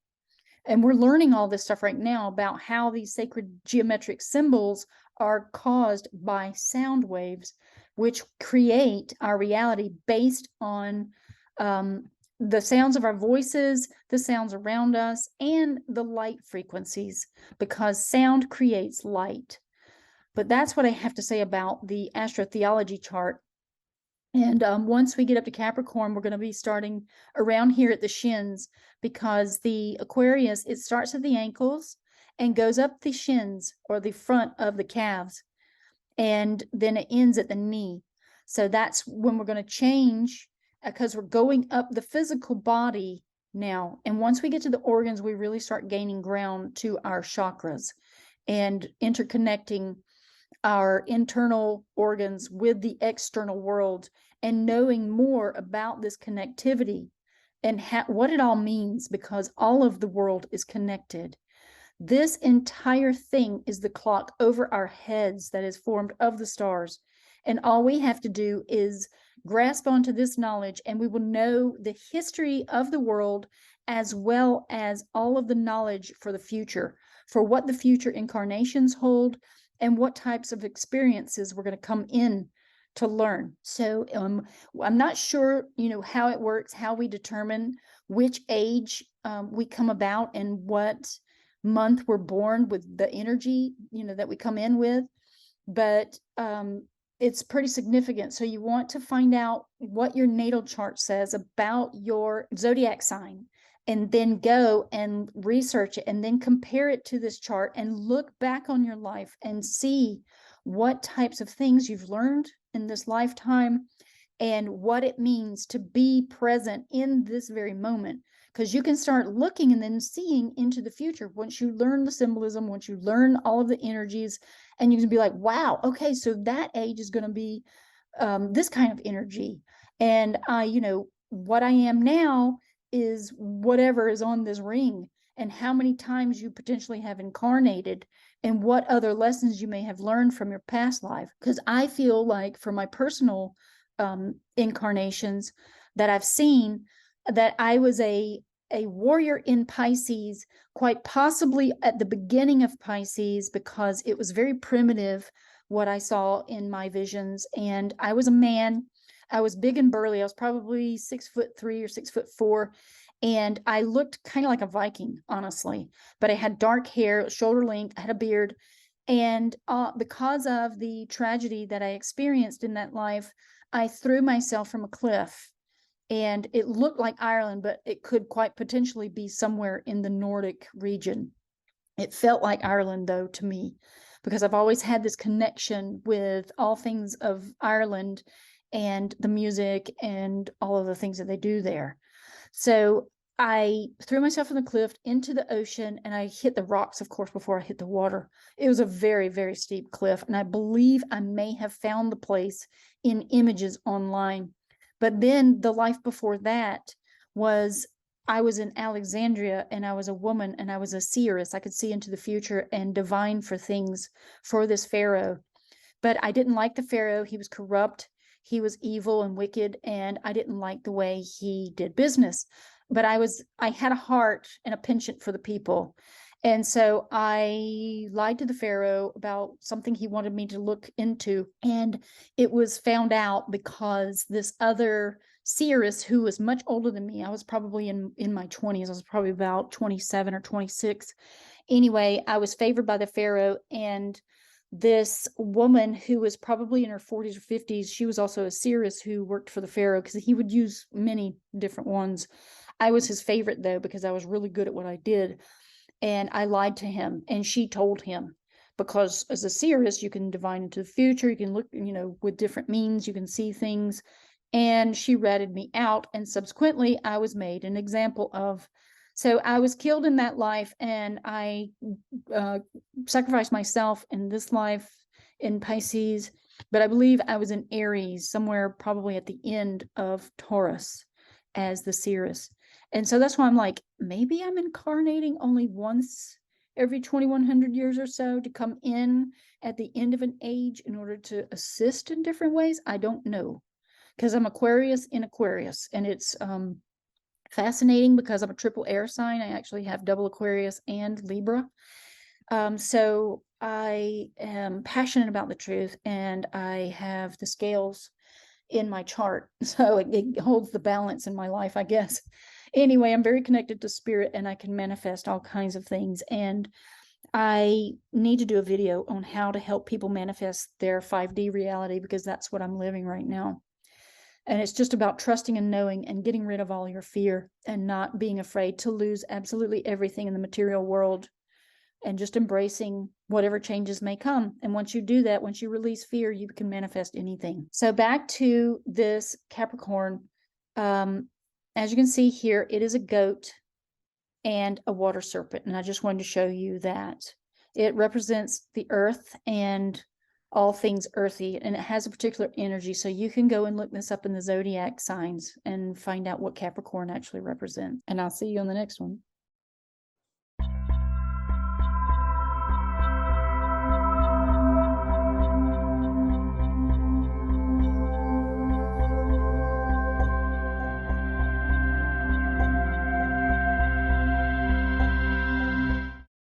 A: And we're learning all this stuff right now about how these sacred geometric symbols are caused by sound waves, which create our reality based on the sounds of our voices, the sounds around us, and the light frequencies, because sound creates light. But that's what I have to say about the astrotheology chart. And once we get up to Capricorn, we're going to be starting around here at the shins, because the Aquarius, it starts at the ankles and goes up the shins, or the front of the calves, and then it ends at the knee. So that's when we're going to change, because we're going up the physical body now. And once we get to the organs, we really start gaining ground to our chakras and interconnecting our internal organs with the external world, and knowing more about this connectivity and what it all means, because all of the world is connected. This entire thing is the clock over our heads that is formed of the stars. And all we have to do is grasp onto this knowledge, and we will know the history of the world, as well as all of the knowledge for the future, for what the future incarnations hold, and what types of experiences we're going to come in to learn. So I'm not sure, how it works, how we determine which age we come about and what month we're born with the energy, that we come in with. But it's pretty significant. So you want to find out what your natal chart says about your zodiac sign, and then go and research it, and then compare it to this chart, and look back on your life and see what types of things you've learned in this lifetime, and what it means to be present in this very moment. Because you can start looking and then seeing into the future once you learn the symbolism, once you learn all of the energies, and you can be like, wow, okay, so that age is going to be this kind of energy. And what I am now is whatever is on this ring, and how many times you potentially have incarnated, and what other lessons you may have learned from your past life. Because I feel like, for my personal incarnations that I've seen, that I was a warrior in Pisces, quite possibly at the beginning of Pisces, because it was very primitive what I saw in my visions. And I was a man. I was big and burly. I was probably 6'3" or 6'4", and I looked kind of like a Viking, honestly. But I had dark hair, shoulder length, I had a beard. And because of the tragedy that I experienced in that life, I threw myself from a cliff, and it looked like Ireland, but it could quite potentially be somewhere in the Nordic region. It felt like Ireland, though, to me, because I've always had this connection with all things of Ireland and the music and all of the things that they do there. So I threw myself from the cliff into the ocean, and I hit the rocks, of course, before I hit the water. It was a very, very steep cliff, and I believe I may have found the place in images online. But then the life before that was, I was in Alexandria, and I was a woman, and I was a seeress. I could see into the future and divine for things for this pharaoh. But I didn't like the pharaoh. He was corrupt. He was evil and wicked, and I didn't like the way he did business. But I had a heart and a penchant for the people. And so I lied to the pharaoh about something he wanted me to look into. And it was found out because this other seeress, who was much older than me, I was probably in my 20s. I was probably about 27 or 26. Anyway, I was favored by the pharaoh, and this woman who was probably in her 40s or 50s, she was also a seeress who worked for the pharaoh, because he would use many different ones. I was his favorite, though, because I was really good at what I did. And I lied to him, and she told him, because as a seeress, you can divine into the future, you can look, with different means, you can see things. And she ratted me out, and subsequently I was made an example of. So I was killed in that life, and I sacrificed myself in this life in Pisces, but I believe I was in Aries, somewhere probably at the end of Taurus as the seeress. And so that's why I'm like, maybe I'm incarnating only once every 2100 years or so to come in at the end of an age in order to assist in different ways. I don't know, because I'm Aquarius in Aquarius, and it's fascinating because I'm a triple air sign. I actually have double Aquarius and Libra. So I am passionate about the truth, and I have the scales in my chart. So it holds the balance in my life, I guess. Anyway, I'm very connected to spirit, and I can manifest all kinds of things. And I need to do a video on how to help people manifest their 5D reality, because that's what I'm living right now. And it's just about trusting and knowing and getting rid of all your fear and not being afraid to lose absolutely everything in the material world, and just embracing whatever changes may come. And once you do that, once you release fear, you can manifest anything. So back to this Capricorn. As you can see here, it is a goat and a water serpent. And I just wanted to show you that it represents the earth and all things earthy, and it has a particular energy. So you can go and look this up in the zodiac signs and find out what Capricorn actually represents. And I'll see you on the next one.